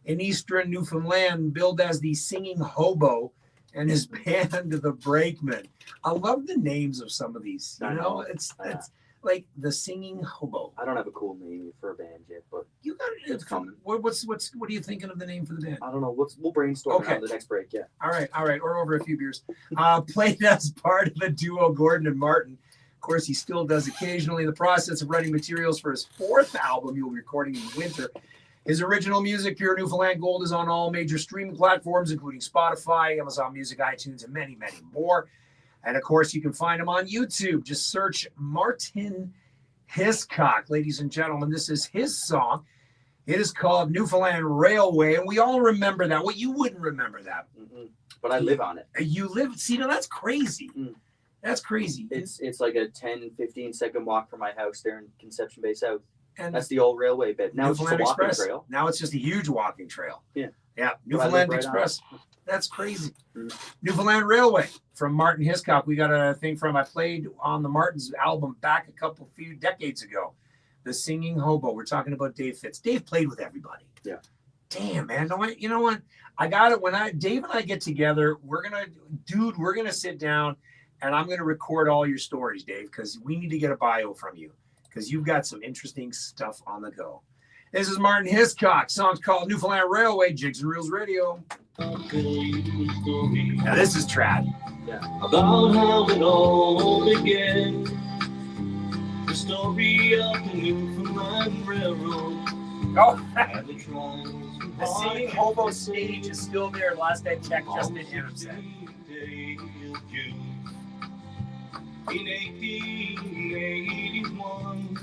in eastern Newfoundland, billed as the Singing Hobo, and his band, the Brakemen. I love the names of some of these. It's like the Singing Hobo. I don't have a cool name for a band yet, but You got it. It's coming. What are you thinking of the name for the band? I don't know. We'll brainstorm Okay. on the next break. Yeah. All right, or over a few beers. Played as part of the duo Gordon and Martin. Of course, he still does occasionally. In the process of writing materials for his 4th album, he'll be recording in winter. His original music, Pure Newfoundland Gold, is on all major streaming platforms, including Spotify, Amazon Music, iTunes, and many, many more. And of course, you can find him on YouTube. Just search Martin Hiscock. Ladies and gentlemen, this is his song. It is called Newfoundland Railway, and we all remember that. Well, you wouldn't remember that. Mm-hmm. But I live on it. You live, see, now that's crazy. That's crazy. It's like a 10, 15-second walk from my house there in Conception Bay South. And That's the old railway bit. Now it's just a Newfoundland walking Express. trail. Now it's just a huge walking trail. Yeah. Newfoundland right Express. That's crazy. Mhm. Newfoundland Railway from Martin Hiscock. We got a thing from, I played on the Martin's album back a few decades ago. The Singing Hobo. We're talking about Dave Fitz. Dave played with everybody. Yeah. Damn, man. You know what? I got it. When Dave and I get together, we're gonna sit down and I'm gonna record all your stories, Dave, because we need to get a bio from you, because you've got some interesting stuff on the go. This is Martin Hiscock. Song's called Newfoundland Railway, Jigs and Reels Radio. Now this is trad. About how it all began. The story of the Newfoundland Railroad. Oh, And the trials and the singing hobo stage is still there. Last I checked, just in Hempstead. Day of June. In 1881,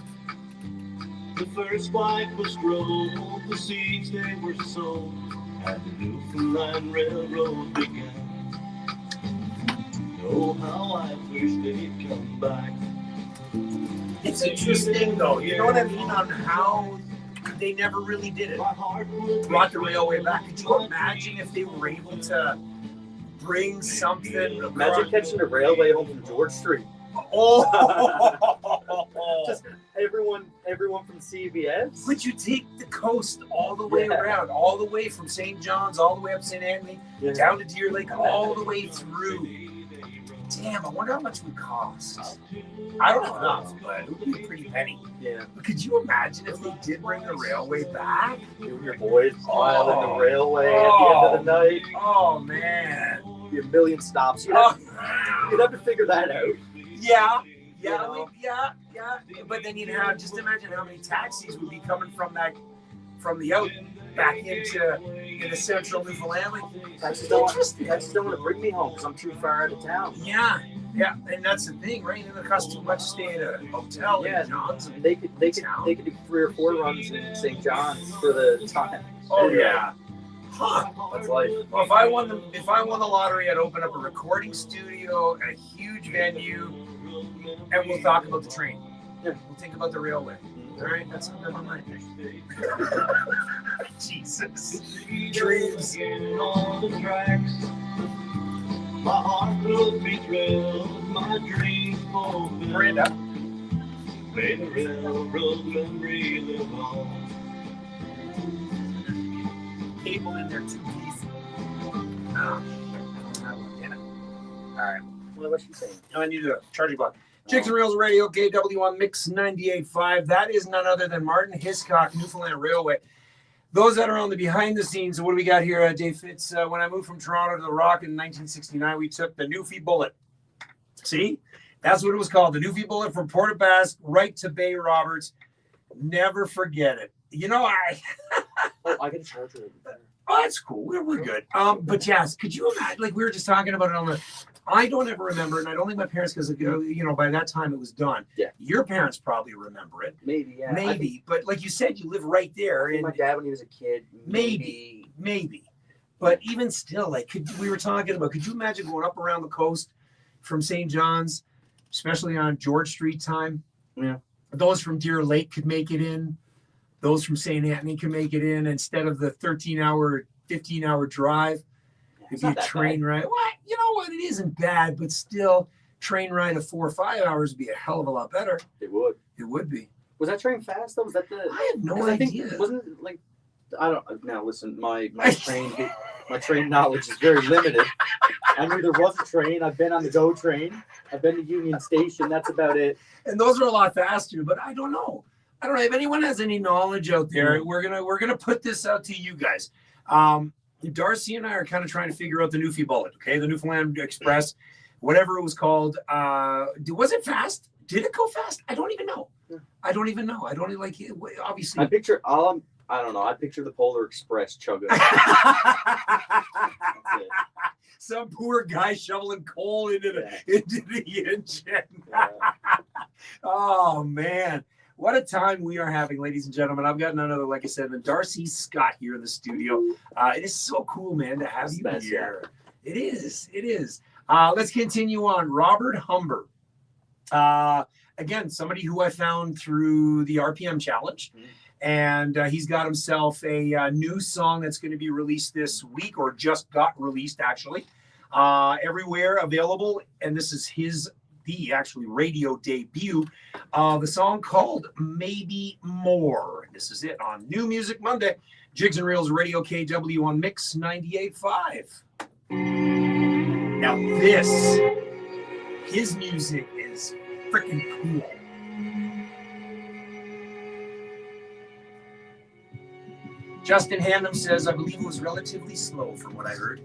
the first flag was rolled, the seeds they were sold, and the Newfoundland Railroad began. Oh, how I wish they'd come back. It's interesting, though. You know what I mean? On how they never really did it. My heart would Brought the railway back. Could you imagine if they were able to bring something? Imagine catching the railway home from George Street. Oh, Just everyone from CBS. would you take the coast all the way around, all the way from St. John's, all the way up St. Anthony, down to Deer Lake, all the way through? Damn, I wonder how much it would cost. I don't know enough, but it would be a pretty penny. Yeah. But could you imagine if they did bring the railway back? You and your boys smiling the railway at the end of the night. Oh, man. Be a million stops. You'd have to figure that out. Yeah. You know? Yeah. But then you'd have, just imagine how many taxis would be coming from the out back into central Newfoundland. Taxis don't want to bring me home because I'm too far out of town. Yeah, and that's the thing, right? It doesn't cost too much to stay at a hotel in John's. And they could do 3 or 4 runs in St. John's for the time. Oh Anyway, yeah. Huh. That's life. Well, if I won the lottery, I'd open up a recording studio, a huge venue, and we'll talk about the train. Yeah. We'll think about the railway. All right, that's never mind. Jesus. Dreams. On the tracks. My heart would be thrilled, my dreams fulfilled. Miranda. May the railroad memory live on. Cable in there too easy. All right. What's she saying? I need a charging block. Jigs and Reels Radio, KW on MIX98.5. That is none other than Martin Hiscock, Newfoundland Railway. Those that are on the behind the scenes, what do we got here, Dave Fitz? When I moved from Toronto to the Rock in 1969, we took the Newfie Bullet. See? That's what it was called. The Newfie Bullet from Port aux Basques right to Bay Roberts. Never forget it. You know, I I can charge her. Oh, that's cool. We're good. But yes, could you imagine? Like we were just talking about it on the. I don't ever remember, and I don't think my parents, because by that time it was done. Yeah. Your parents probably remember it. Maybe, yeah. Maybe, but like you said, you live right there. I think And my dad when he was a kid. maybe. But even still, like we were talking about, could you imagine going up around the coast from St. John's, especially on George Street time? Yeah. Those from Deer Lake could make it in. Those from St. Anthony can make it in instead of the 13-hour, 15-hour drive. It'd be a train ride. Well, you know what? It isn't bad, but still, train ride of 4 or 5 hours would be a hell of a lot better. It would. It would be. Was that train fast though? Was that the? I have no 'cause I think, idea. wasn't it like? I don't. Now listen, my train knowledge is very limited. I knew there was a train. I've been on the GO train. I've been to Union Station. That's about it. And those are a lot faster, but I don't know. If anyone has any knowledge out there, we're gonna put this out to you guys. Darcy and I are kind of trying to figure out the Newfie Bullet, okay? The Newfoundland Express, whatever it was called. Was it fast? Did it go fast? I don't even know. I don't even like it. Obviously. I picture I don't know. I picture the Polar Express chugging. Some poor guy shoveling coal into the engine. Oh man. What a time we are having, ladies and gentlemen. I've got none other, like I said, than Darcy Scott here in the studio. It is so cool, man, to have you here. It is. Let's continue on. Robert Humber. Again, somebody who I found through the RPM Challenge. And he's got himself a new song that's going to be released this week, or just got released, actually. Everywhere available. And this is the radio debut. The song called Maybe More. This is it on New Music Monday. Jigs and Reels Radio, KW on MIX98.5. Now his music is freaking cool. Justin Handem says, I believe it was relatively slow from what I heard.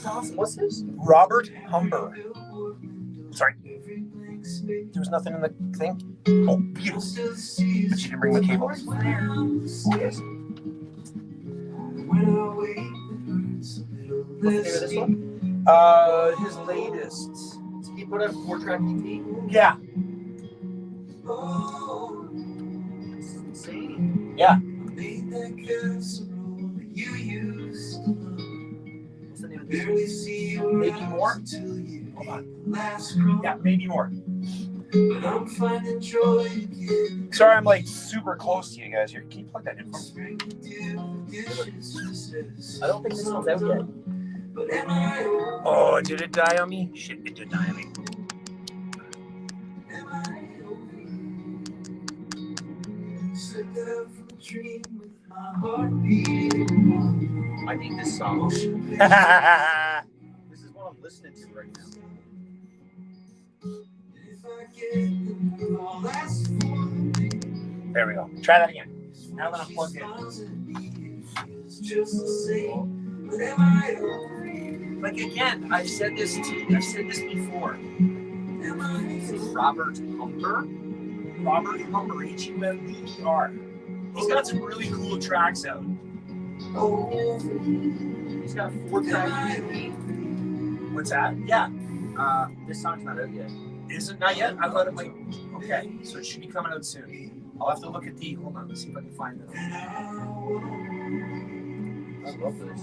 Awesome. What's this? Robert Humber. Sorry. There was nothing in the thing. Oh, beautiful. But she didn't bring the cable. Yes. What's the name of this one? His latest. Did he put out a 4-track EP? Yeah. This is insane. Yeah. What's the name of this one? Maybe more. Hold on. Yeah, maybe more. Sorry, I'm like super close to you guys here. Can you plug that in for me? I don't think this one's out yet. Oh, did it die on me? Shit, it did die on me. I need this song. This is what I'm listening to right now. There we go. Try that again. Now that I'm plugged in. Like again, I've said this before. Robert Humber. Robert Humber, Humber. He's got some really cool tracks out. He's got a 4-track EP. What's that? Yeah. This song's not out yet. Is it not yet? I thought it might. Okay, so it should be coming out soon. I'll have to look at the. Hold on, let's see if I can find it. I love this.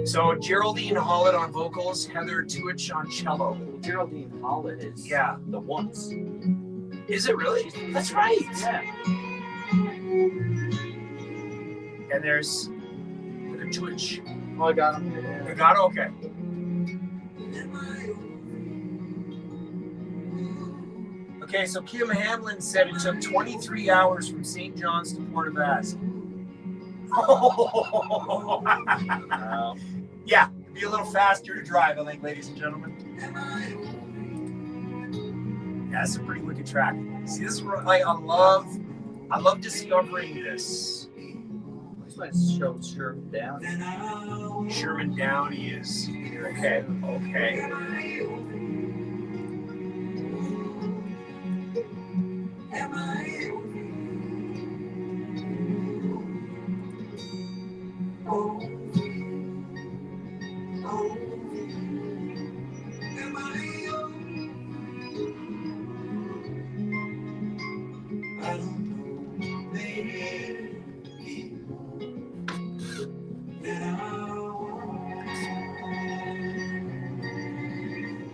So Geraldine Hollett on vocals, Heather Tuich on cello. Geraldine Hollett is the Once. Is it really? That's right. Yeah. And there's Heather Tuich. Oh, I got him. You got it? Okay. Okay, so Kim Hamlin said it took 23 hours from St. John's to Port Basque. Yeah, it'd be a little faster to drive, I think, ladies and gentlemen. Yeah, that's a pretty wicked track. See, this is like I love discovering this. This one's show Sherman Downey. Sherman Downey is okay.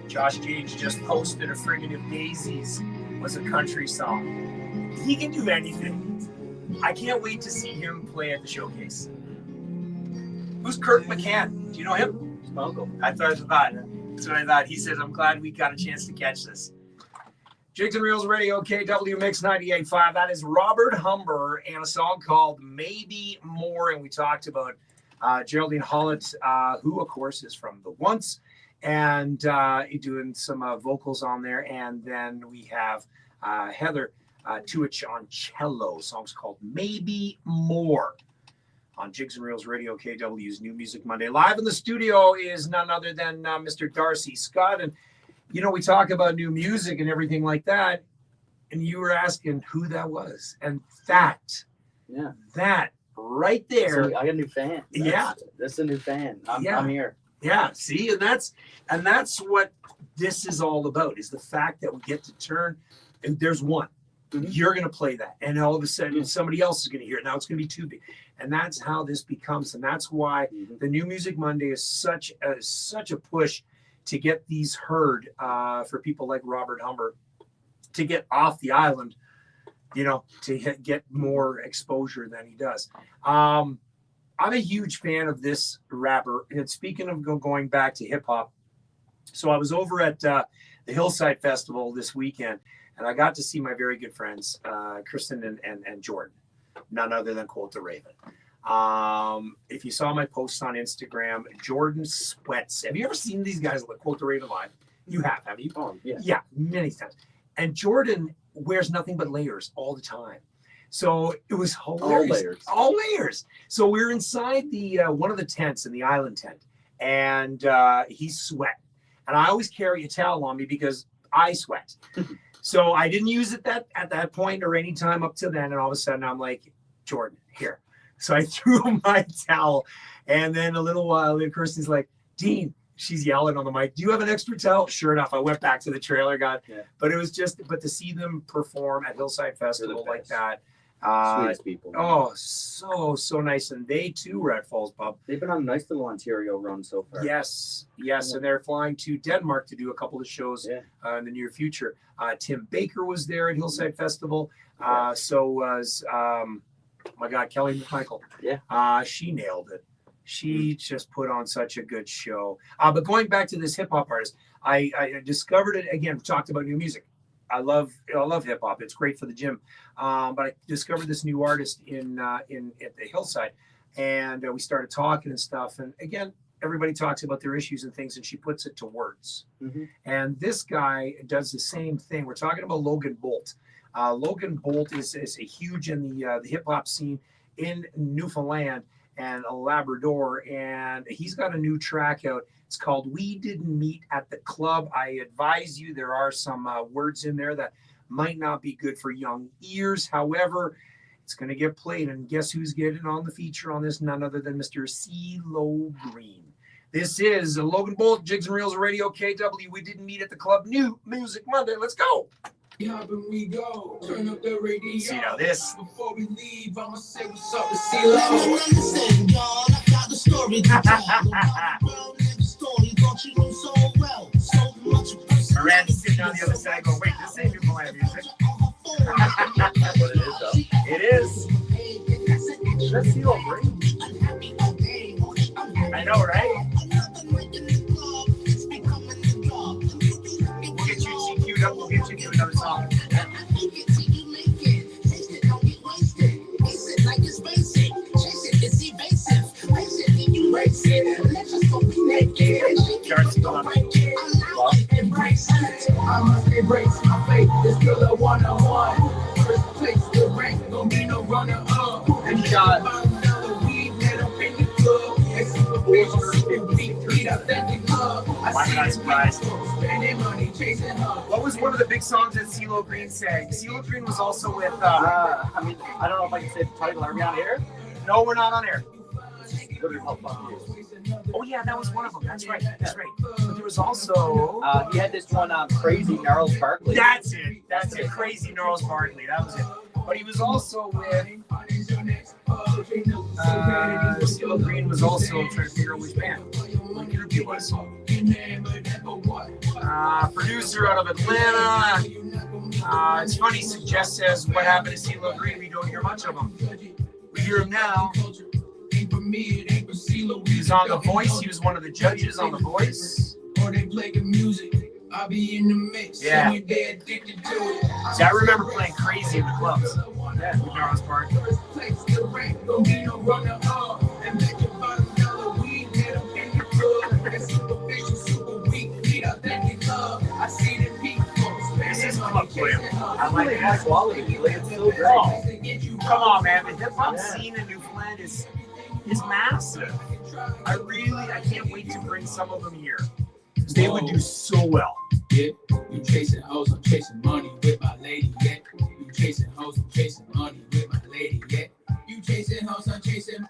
Josh Gage just posted a friggin' If Daisies was a country song. He can do anything. I can't wait to see him play at the showcase. Who's Kirk McCann? Do you know him? It's my uncle. That's what I thought. He says, I'm glad we got a chance to catch this. Jigs and Reels Radio, KW MIX98.5. That is Robert Humber and a song called Maybe More. And we talked about Geraldine Hollett, who, of course, is from The Once, and doing some vocals on there. And then we have Heather Tuich on cello. Song's called Maybe More on Jigs and Reels Radio, KW's New Music Monday. Live in the studio is none other than Mr. Darcy Scott. And, you know, we talk about new music and everything like that. And you were asking who that was. And that right there. So I got a new fan. That's a new fan. I'm here. Yeah, see, and that's what this is all about, is the fact that we get to turn, and there's one. Mm-hmm. You're going to play that, and all of a sudden somebody else is going to hear it. Now it's going to be too big, and that's how this becomes, and that's why the New Music Monday is such a push to get these heard for people like Robert Humber to get off the island, you know, to get more exposure than he does. I'm a huge fan of this rapper. And speaking of going back to hip hop, so I was over at the Hillside Festival this weekend, and I got to see my very good friends, Kristen and Jordan, none other than Colt the Raven. If you saw my posts on Instagram, Jordan sweats. Have you ever seen these guys like Colt the Raven live? You have you? Oh, yeah. Yeah, many times. And Jordan wears nothing but layers all the time. So it was hilarious. All layers. So we were inside the one of the tents in the island tent, and he's sweating. And I always carry a towel on me because I sweat. So I didn't use it at that point or any time up to then. And all of a sudden I'm like, Jordan, here. So I threw him my towel. And then a little while later, Kirsten's like, Dean, she's yelling on the mic, do you have an extra towel? Sure enough, I went back to the trailer, but it was but to see them perform at Hillside Festival like that. Sweetest people. Man. Oh, so nice. And they too were at Falls Pub. They've been on a nice little Ontario run so far. Yes. And they're flying to Denmark to do a couple of shows in the near future. Tim Baker was there at Hillside Festival. So was my God, Kelly McMichael. Yeah. She nailed it. She just put on such a good show. But going back to this hip hop artist, I discovered it again. We talked about new music. I love hip hop. It's great for the gym. But I discovered this new artist at the Hillside, and we started talking and stuff. And again, everybody talks about their issues and things, and she puts it to words. Mm-hmm. And this guy does the same thing. We're talking about Logan Bolt. Logan Bolt is a huge in the hip hop scene in Newfoundland and Labrador, and he's got a new track out. It's called We Didn't Meet at the Club. I advise you, there are some words in there that might not be good for young ears. However, it's going to get played, and guess who's getting on the feature on this? None other than Mr. CeeLo Green. This is Logan Bolt, Jigs and Reels Radio KW. We Didn't Meet at the Club. New Music Monday. Let's go. Yeah, but we go. Turn up the radio. See now this. Before we leave, I'ma say what's up with CeeLo. Listen, y'all, I got the story to tell. Story, thought you knew so well. So much Randy sitting on the other side going, wait, this ain't Newfoundland music. That's what it is, though. It is. Let's see what brings. I know, right? We'll get you queued up. We'll get you to another song. Darcy, go on. I must embrace my faith. It's still a one-on-one. First place, the rank, don't be no runner-up. And shot. I'm not surprised. What was one of the big songs that CeeLo Green sang? CeeLo Green was also with. I mean, I don't know if I can say the title. Are we on air? No, we're not on air. What did Help Fuck You? Oh yeah, that was one of them. That's right. But there was also. He had this one Crazy Gnarls Barkley. That's it. Crazy Gnarls Barkley. That was it. But he was also with. CeeLo Green was also, I'm trying to figure out which band. What interview was. Producer out of Atlanta. It's funny, Jess says, what happened to CeeLo Green? We don't hear much of him. We hear him now. He was on The Voice. He was one of the judges on The Voice. Or they play the music. I'll be in the mix. Yeah. Every day addicted to it. See, I remember playing Crazy in the clubs. Yeah, with Gnarls Park. This is club play. I like it. High quality. Like, it's so great. Oh, come on, man. The hip hop scene in Newfoundland is massive. I can't wait to bring some of them here. They would do so well. Yeah, you chasing hoes, I'm chasing money with my lady, yeah. You chasing hoes, I'm chasing money with my lady, yeah. You chasing hoes, I'm chasing.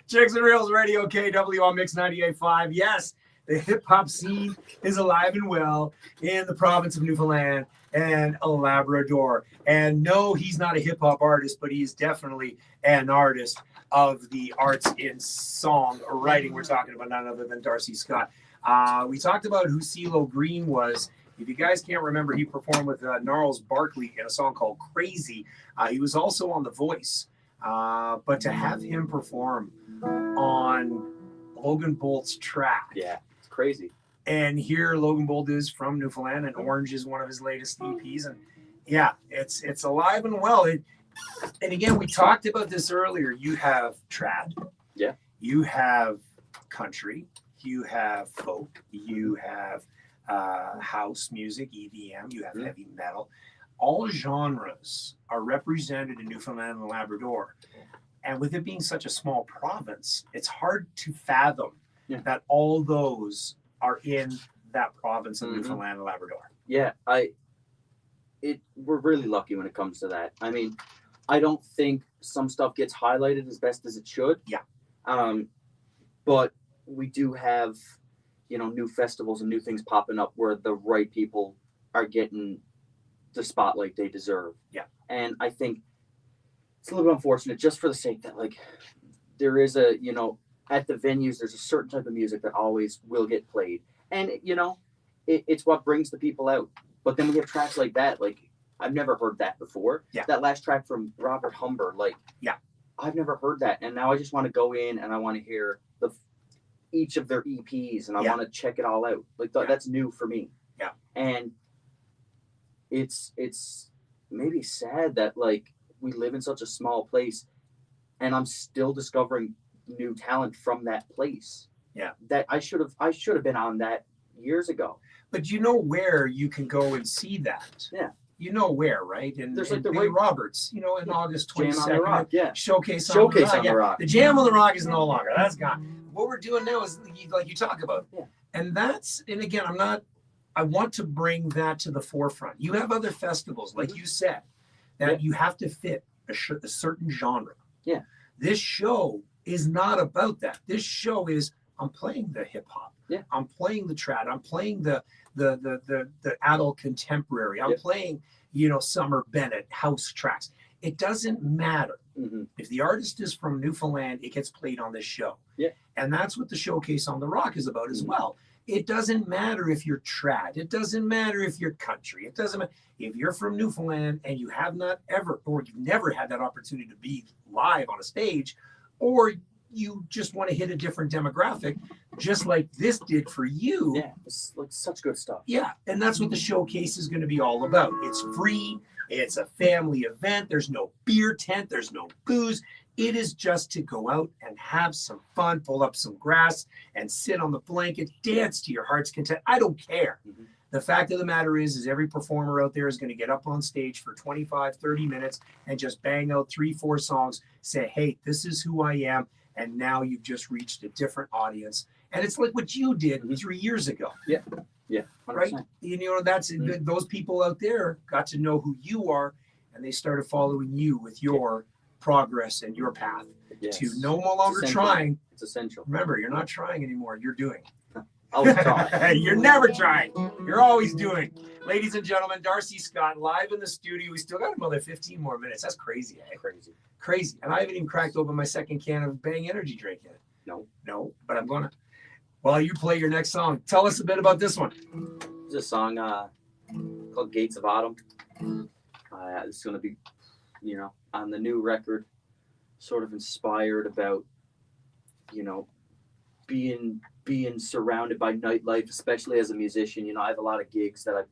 Jigs and Reels Radio KW on MIX98.5. Yes, the hip hop scene is alive and well in the province of Newfoundland and Labrador. And no, he's not a hip hop artist, but he's definitely an artist of the arts in song writing. We're talking about none other than Darcy Scott. We talked about who CeeLo Green was. If you guys can't remember, he performed with Gnarls Barkley in a song called Crazy. He was also on The Voice. But to have him perform on Logan Bolt's track. Yeah, it's crazy. And here Logan Bolt is from Newfoundland, and Orange is one of his latest EPs. And yeah, it's alive and well. And again, we talked about this earlier. You have trad. Yeah. You have country. You have folk. You have house music, EDM, you have Mhm. heavy metal. All genres are represented in Newfoundland and Labrador. And with it being such a small province, it's hard to fathom Yeah. that all those are in that province of Mhm. Newfoundland and Labrador. Yeah, we're really lucky when it comes to that. I mean, I don't think some stuff gets highlighted as best as it should. Yeah. But we do have, new festivals and new things popping up where the right people are getting the spotlight they deserve. Yeah. And I think it's a little bit unfortunate just for the sake that, like, there is at the venues, there's a certain type of music that always will get played. And, it's what brings the people out. But then we have tracks like that, like, I've never heard that before. Yeah. That last track from Robert Humber, like, yeah, I've never heard that. And now I just want to go in and I want to hear each of their EPs and I want to check it all out. Like, that's new for me. Yeah. And it's maybe sad that, like, we live in such a small place and I'm still discovering new talent from that place. Yeah. That I should have been on that years ago. But you know where you can go and see that. Yeah. You know where, right? And there's like the Billy Roberts, in August 22nd. Jam on the Rock, yeah. Showcase on the yeah. Rock. The Jam on the Rock is no longer. That's gone. What we're doing now is like you talk about. Yeah. And again, I want to bring that to the forefront. You have other festivals, like you said, that you have to fit a certain genre. Yeah. This show is not about that. This show is, I'm playing the hip hop. Yeah. I'm playing the trad. I'm playing the adult contemporary. I'm playing, Summer Bennett house tracks. It doesn't matter. Mm-hmm. If the artist is from Newfoundland, it gets played on this show. Yeah. And that's what the Showcase on the Rock is about as well. It doesn't matter if you're trad. It doesn't matter if you're country. It doesn't matter if you're from Newfoundland and you have not ever, or you've never had that opportunity to be live on a stage, or you just want to hit a different demographic, just like this did for you. Yeah, it's like such good stuff. Yeah, and that's what the Showcase is going to be all about. It's free. It's a family event. There's no beer tent. There's no booze. It is just to go out and have some fun, pull up some grass and sit on the blanket, dance to your heart's content. I don't care. Mm-hmm. The fact of the matter is every performer out there is going to get up on stage for 25, 30 minutes and just bang out 3-4 songs, say, hey, this is who I am. And now you've just reached a different audience. And it's like what you did 3 years ago. Yeah. Yeah. 100%. Right. That's those people out there got to know who you are and they started following you with your progress and your path to no longer trying. It's essential. Remember, you're not trying anymore. You're doing. Always trying. You're never trying. You're always doing. Ladies and gentlemen, Darcy Scott live in the studio. We still got another 15 more minutes. That's crazy, eh? Crazy. And I haven't even cracked open my second can of Bang energy drink yet. No, but I'm gonna. While you play your next song, tell us a bit about this one. It's a song called Gates of Autumn. It's going to be, on the new record, sort of inspired about, being surrounded by nightlife, especially as a musician. I have a lot of gigs that I,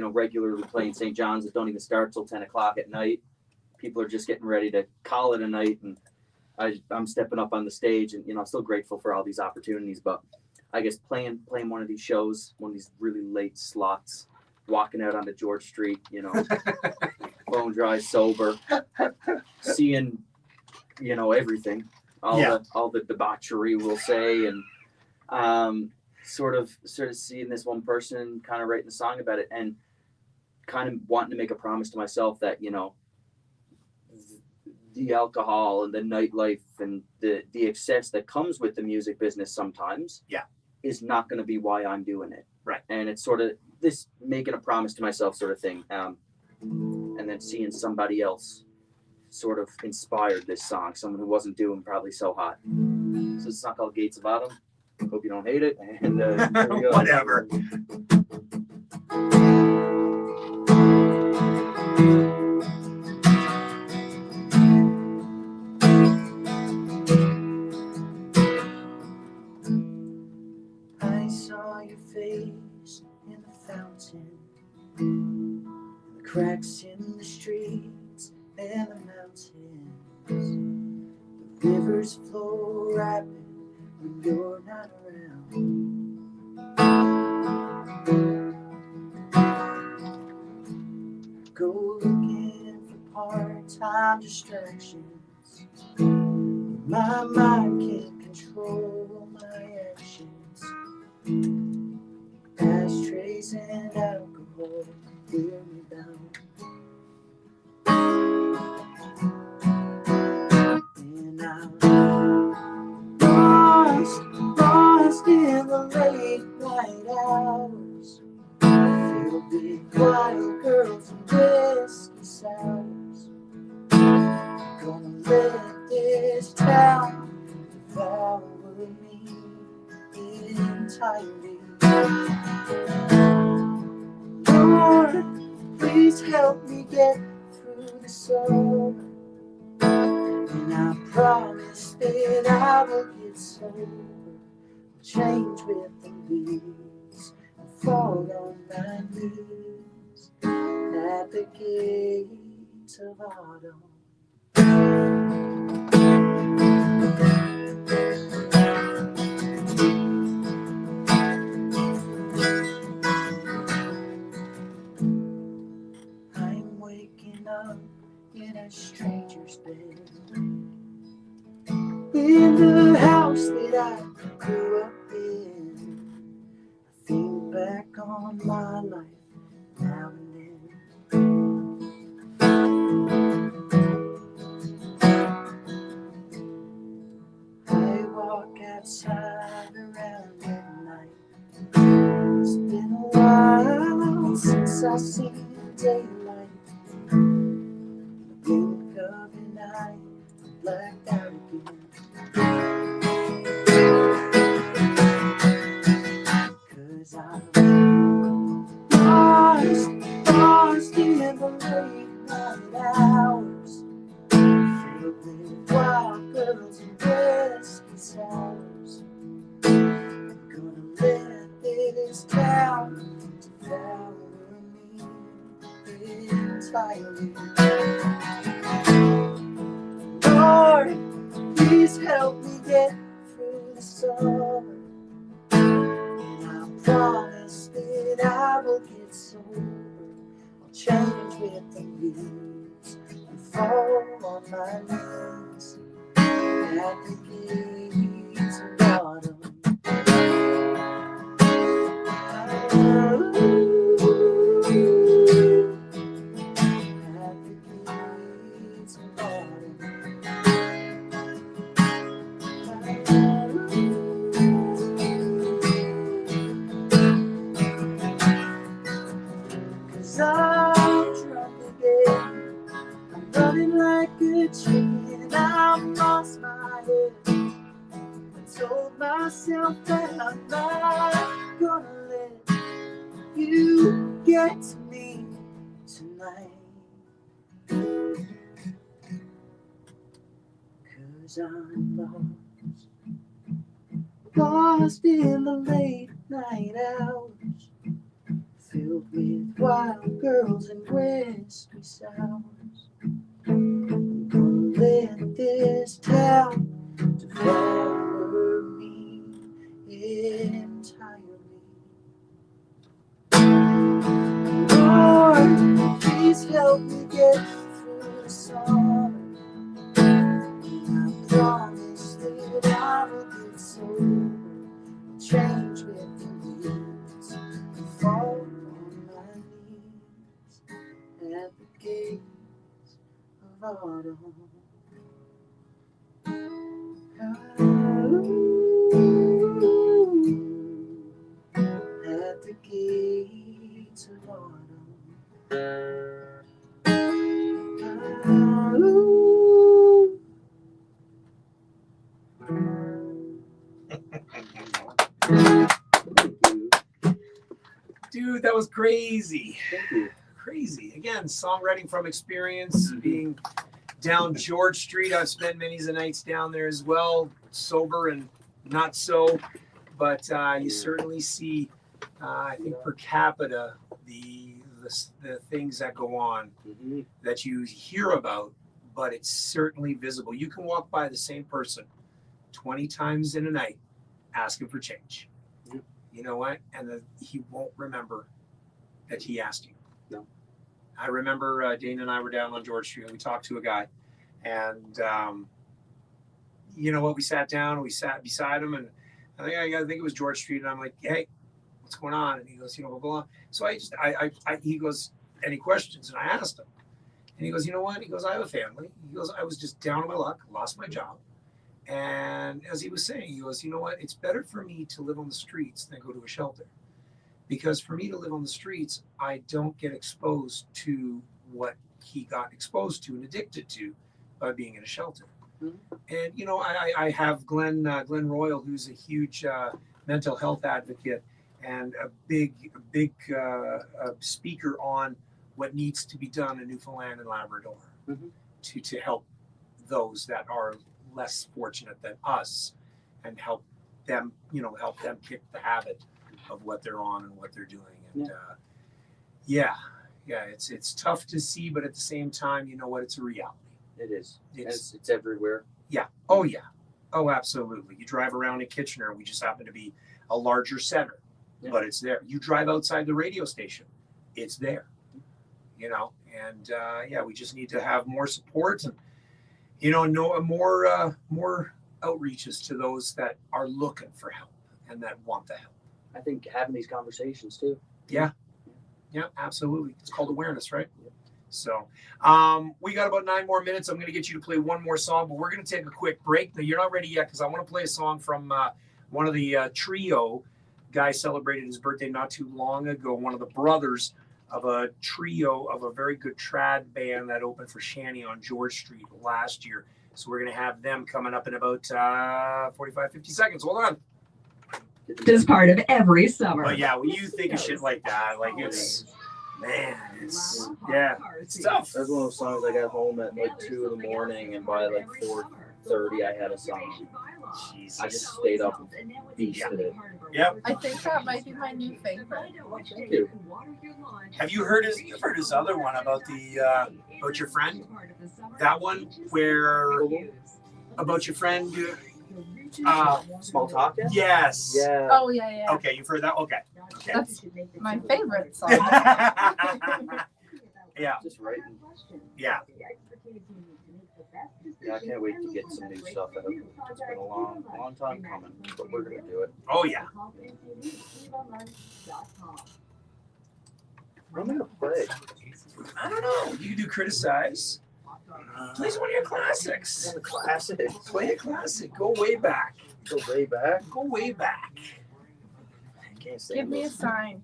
regularly play in St. John's that don't even start till 10 o'clock at night. People are just getting ready to call it a night, and I'm stepping up on the stage, and I'm still grateful for all these opportunities. But I guess playing one of these shows, one of these really late slots, walking out onto George Street, bone dry, sober, seeing, everything, all the debauchery, we'll say, and sort of seeing this one person kind of writing a song about it, and kind of wanting to make a promise to myself that, the alcohol and the nightlife and the excess that comes with the music business sometimes is not going to be why I'm doing it. Right. And it's sort of this making a promise to myself sort of thing. And then seeing somebody else sort of inspired this song, someone who wasn't doing probably so hot. So it's not called Gates of Autumn. Hope you don't hate it. And here we go. Whatever. I saw your face in the fountain, the cracks in the streets and the mountains. The rivers flow rapid when you're not around. time distractions. My mind can't control my actions. Ashtrays and alcohol wear me down. And I'm lost in the late night hours, filled with wild girls and whiskey sours. Gonna let this town devour me entirely. Lord, please help me get through the summer, and I promise that I will get sober, change with the leaves, and fall on my knees at the gates of autumn. I'm waking up in a stranger's bed, in the house that I grew up in. I think back on my life now and then. I walk outside around midnight. It's been a while since I've seen daylight. The blink of an eye, I'm blacked out again. 'Cause I'm lost in the late night hours, filled with wild girls and whiskey sours. Gonna let this town devour me entirely. Lord, please help me get through the summer, and I promise that I will get sober. I'll change with the leaves and fall on my knees at the gates of autumn. At the gates of autumn. 'Cause I'm drunk again, I'm running like a chicken, I've lost my head. I told myself that I'm not gonna let you get to me tonight. 'Cause I'm lost in the late night hours, filled with wild girls and whiskey sours. I'm gonna let this town devour me entirely. Lord, please help me get through the summer, and I promise that I will get sober, change with the leaves, and fall on my knees at the gates of autumn. At the gates of autumn. Dude, that was crazy. Thank you. Crazy. Again, songwriting from experience, being down George Street. I've spent many a nights down there as well, sober and not so. But you certainly see, I think per capita, the things that go on that you hear about, but it's certainly visible. You can walk by the same person 20 times in a night, ask him for change. You know what? And he won't remember that he asked you. No. I remember Dana and I were down on George Street and we talked to a guy, and you know what? We sat down and we sat beside him, and I think it was George Street, and I'm like, hey, what's going on? And he goes, blah, blah, blah. So he goes, any questions? And I asked him, and he goes, you know what? He goes, I have a family. He goes, I was just down on my luck, lost my job. And as he was saying, he goes, you know what? It's better for me to live on the streets than go to a shelter. Because for me to live on the streets, I don't get exposed to what he got exposed to and addicted to by being in a shelter. And, you know, I have Glenn Royal, who's a huge mental health advocate and a big speaker on what needs to be done in Newfoundland and Labrador to help those that are less fortunate than us and help them kick the habit of what they're on and what they're doing. And it's tough to see, but at the same time, you know what, it's a reality. It is. It's everywhere. Yeah. Oh yeah. Oh, absolutely. You drive around in Kitchener, we just happen to be a larger center, but it's there. You drive outside the radio station, it's there. You know, and we just need to have more support and more outreaches to those that are looking for help and that want the help. I think having these conversations too. Yeah, absolutely. It's called awareness, right? Yeah. So we got about 9 more minutes. I'm going to get you to play one more song, but we're going to take a quick break. Now, you're not ready yet because I want to play a song from one of the trio. Guy celebrated his birthday not too long ago. One of the brothers of a trio of a very good trad band that opened for Shanny on George Street last year. So we're going to have them coming up in about 45, 50 seconds. Hold on. This part of every summer. But yeah, when you think of shit like that, like it's tough. That's one of those songs I got home at like 2 a.m. and by like 4:30 I had a song. Jesus. I just stayed up and beasted it. Yep. I think that might be my new favorite. Thank you. Have you heard his other one about the about your friend? That one where about your friend. Small Talk? Yes. Yeah. Oh yeah. Okay, you've heard that. Okay. That's my favorite song. Yeah. Just writing. Yeah. Yeah, I can't wait to get some new stuff out. It's been a long time coming, but we're gonna do it. Oh yeah. What am I gonna play? I don't know. You can do Criticize. Play one of your classics. The classic. Play a classic. Go way back. Go way back. Go way back. Give me a sign.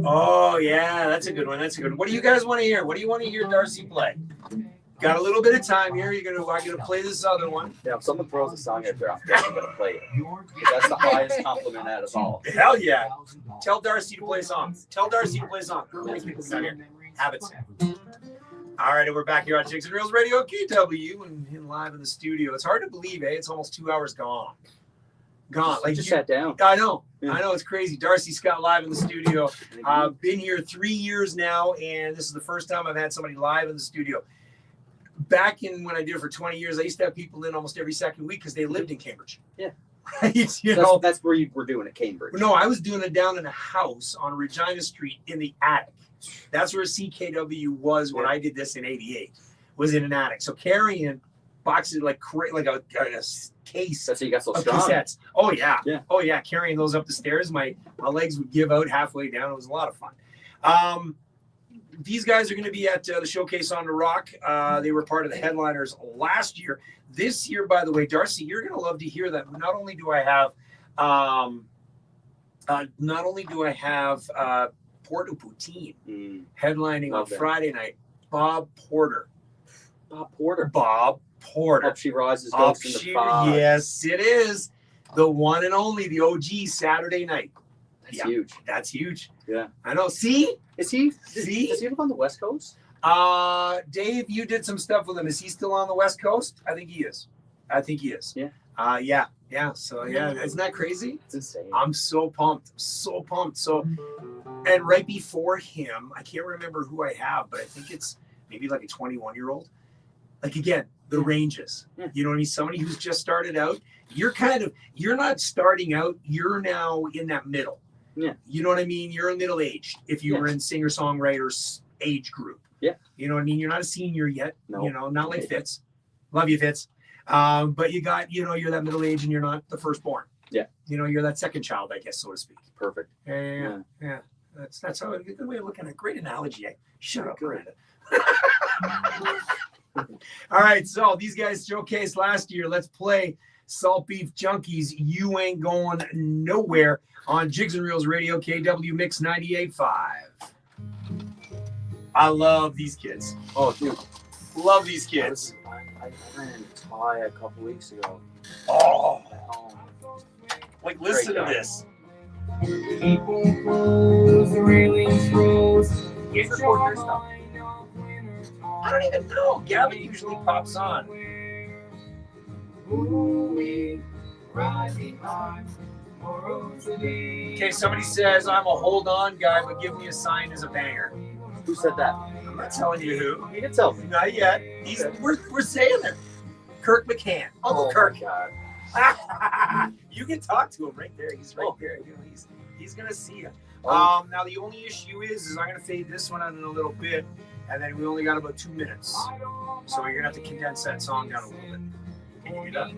Oh yeah, that's a good one. That's a good one. What do you guys want to hear? What do you want to hear Darcy play? Got a little bit of time here. I'm gonna play this other one. Yeah, if someone throws a song out there, I'm definitely gonna play it. That's the highest compliment out of all. Hell yeah. Tell Darcy to play a song. Tell Darcy to play a song. Habits. All right, and we're back here on Jigs and Reels Radio, KW, and live in the studio. It's hard to believe, eh? It's almost 2 hours gone. Like just sat down. I know. It's crazy. Darcy Scott live in the studio. Been here 3 years now, and this is the first time I've had somebody live in the studio. Back in when I did it for 20 years, I used to have people in almost every second week because they lived in Cambridge. Yeah. Right? That's where you were doing at Cambridge. No, I was doing it down in a house on Regina Street in the attic. That's where CKW was when I did this in '88. Was in an attic. So carrying boxes like a case. That's how you got so strong. Cassettes. Oh yeah. Oh yeah. Carrying those up the stairs, my legs would give out halfway down. It was a lot of fun. These guys are going to be at the Showcase on the Rock. They were part of the headliners last year. This year, by the way, Darcy, you're going to love to hear that. Not only do I have Porto Poutine headlining on Friday night. Bob Porter. Up She Rises, Ghost in the Fog. Yes, it is. The one and only, the OG Saturday night. That's huge. That's huge. Yeah. I know. See? Does he live on the West Coast? Dave, you did some stuff with him. Is he still on the West Coast? I think he is. Yeah. Yeah. So yeah, isn't that crazy? It's insane. I'm so pumped. So, and right before him, I can't remember who I have, but I think it's maybe like a 21-year-old. Like again, the ranges. Yeah. You know what I mean? Somebody who's just started out. You're not starting out. You're now in that middle. Yeah. You know what I mean? You're middle-aged if you were in singer-songwriters age group. Yeah. You know what I mean? You're not a senior yet. No. You know, not like Fitz. Love you, Fitz. But you got, you know, you're that middle age and you're not the firstborn. Yeah. You know, you're that second child, I guess, so to speak. Perfect. Yeah. That's how a good way of looking at it. Great analogy. Shut up, Miranda. All right, so these guys showcased last year. Let's play Salt Beef Junkies. You Ain't Going Nowhere on Jigs and Reels Radio, KW Mix 98.5. I love these kids. Oh, dude. Love these kids. I ran into Ty a couple weeks ago. Oh. Like, listen to this. People close, the railings rose. Get your stuff. I don't even know. Gavin usually pops on. Okay, somebody says I'm a hold on guy, but give me a sign as a banger. Who said that? I'm not telling you who. You can tell me. Not yet. We're saying it. Kirk McCann. Uncle Kirk. God. You can talk to him right there. He's right there. You know, he's gonna see you. Now the only issue is I'm gonna fade this one out in a little bit, and then we only got about 2 minutes, so you're gonna have to condense that song down a little bit. Can you do that?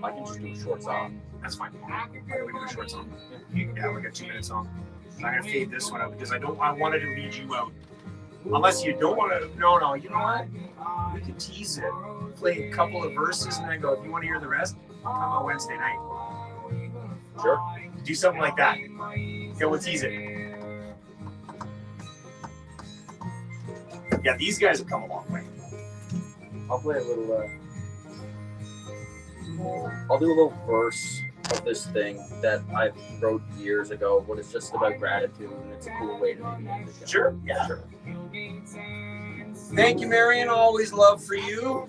I can just do a short song. That's fine. Why don't we do a short song? Yeah, like a 2-minute song. So I'm gonna fade this one out because I wanted to lead you out. Unless you don't want to. No. You know what? We can tease it. Play a couple of verses and then go. If you want to hear the rest, come on Wednesday night. Sure. Do something like that. Yeah, we'll tease it. Yeah, these guys have come a long way. I'll play a little. I'll do a little verse of this thing that I wrote years ago, but it's just about gratitude, and it's a cool way to maybe end the show. Sure. Yeah. Sure. Thank you, Marion. Always love for you.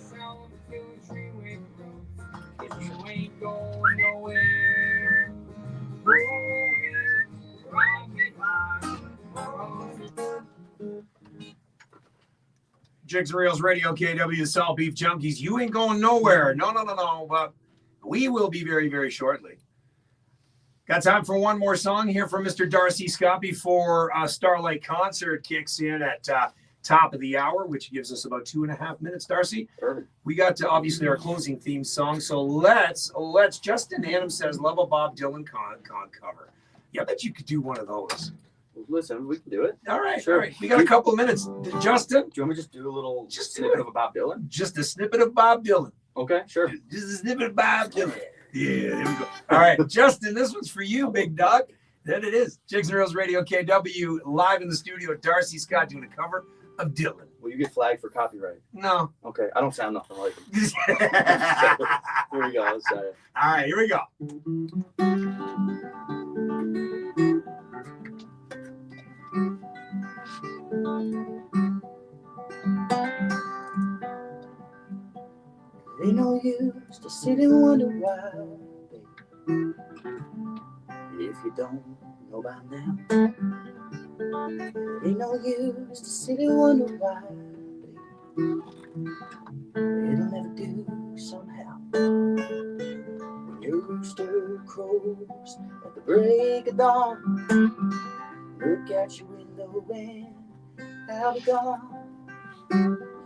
Jigs and Reels Radio, KW, Salt Beef Junkies. You ain't going nowhere. No. But we will be very, very shortly. Got time for one more song here from Mr. Darcy Scott before Starlight Concert kicks in at top of the hour, which gives us about 2.5 minutes. Darcy, Perfect. We got obviously our closing theme song. So let's. Justin Hannum says, "Love a Bob Dylan con cover." Yeah, I bet you could do one of those. Listen, we can do it. All right, sure. All right. We got a couple of minutes. Justin, do you want me to just do a little snippet of a Bob Dylan? Just a snippet of Bob Dylan. Okay, sure. Just a snippet of Bob Dylan. Yeah, there we go. All right, Justin, this one's for you, big dog. There it is. Jigs and Reels Radio, KW, live in the studio. Darcy Scott doing a cover of Dylan. Will you get flagged for copyright? No. Okay, I don't sound nothing like him. Here we go. Let's try it. All right, here we go. Ain't no use to sit and wonder why, baby, if you don't know by now. Ain't no use to sit and wonder why, baby, it'll never do somehow. When your rooster crows at the break of dawn, look out your window and I'll be gone.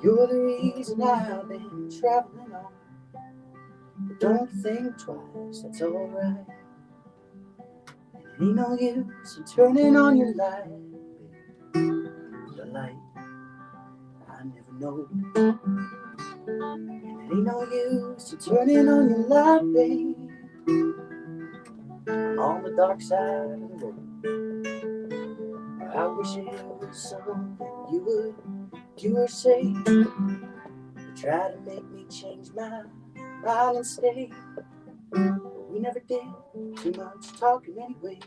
You're the reason I've been traveling on. But don't think twice, that's alright. Ain't no use in turning on your light, baby. The light I never know. And ain't no use in turning on your light, baby. I'm on the dark side of the road. I wish it was something you would do or say. You try to make me change my mind and stay, but we never did. Too much talking anyway.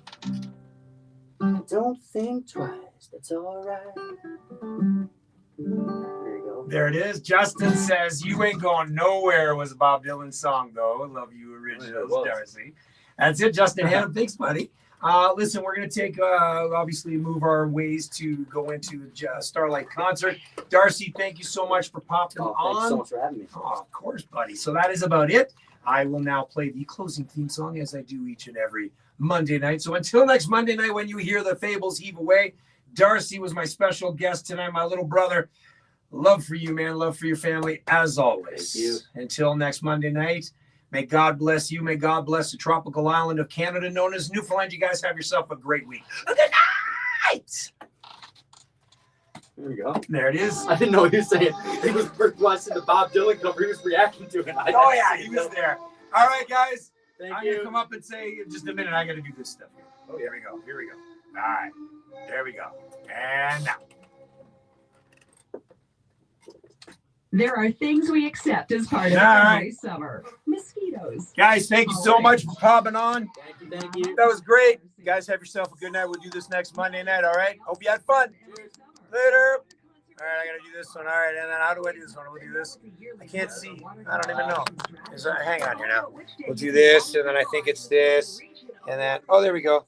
Don't think twice, that's alright. There you go. There it is. Justin says, "You Ain't Going Nowhere" was a Bob Dylan song, though. Love you originals, Darcy. That's it, Justin Hannum. Thanks, buddy. Listen, we're going to take, obviously, move our ways to go into Starlight Concert. Darcy, thank you so much for popping on. Thanks so much for having me. Oh, of course, buddy. So that is about it. I will now play the closing theme song as I do each and every Monday night. So until next Monday night when you hear the fables heave away, Darcy was my special guest tonight, my little brother. Love for you, man. Love for your family, as always. Thank you. Until next Monday night, may God bless you. May God bless the tropical island of Canada known as Newfoundland. You guys have yourself a great week. Good night. There you go. There it is. I didn't know what he was saying. He was requesting the Bob Dylan cover. He was reacting to it. Oh, yeah, he was there. All right, guys. Thank I'm you. going to come up and say in just a minute, I got to do this stuff. Oh, here we go. Here we go. All right. There we go. And now. There are things we accept as part of All right. every summer. Mosquitoes. Guys, thank you so much for popping on. Thank you. Thank you. That was great. You guys have yourself a good night. We'll do this next Monday night, all right? Hope you had fun. Later. All right, I got to do this one. All right, and then how do I do this one? We'll do this. I can't see. I don't even know. Hang on here now. We'll do this, and then I think it's this. And then, oh, there we go.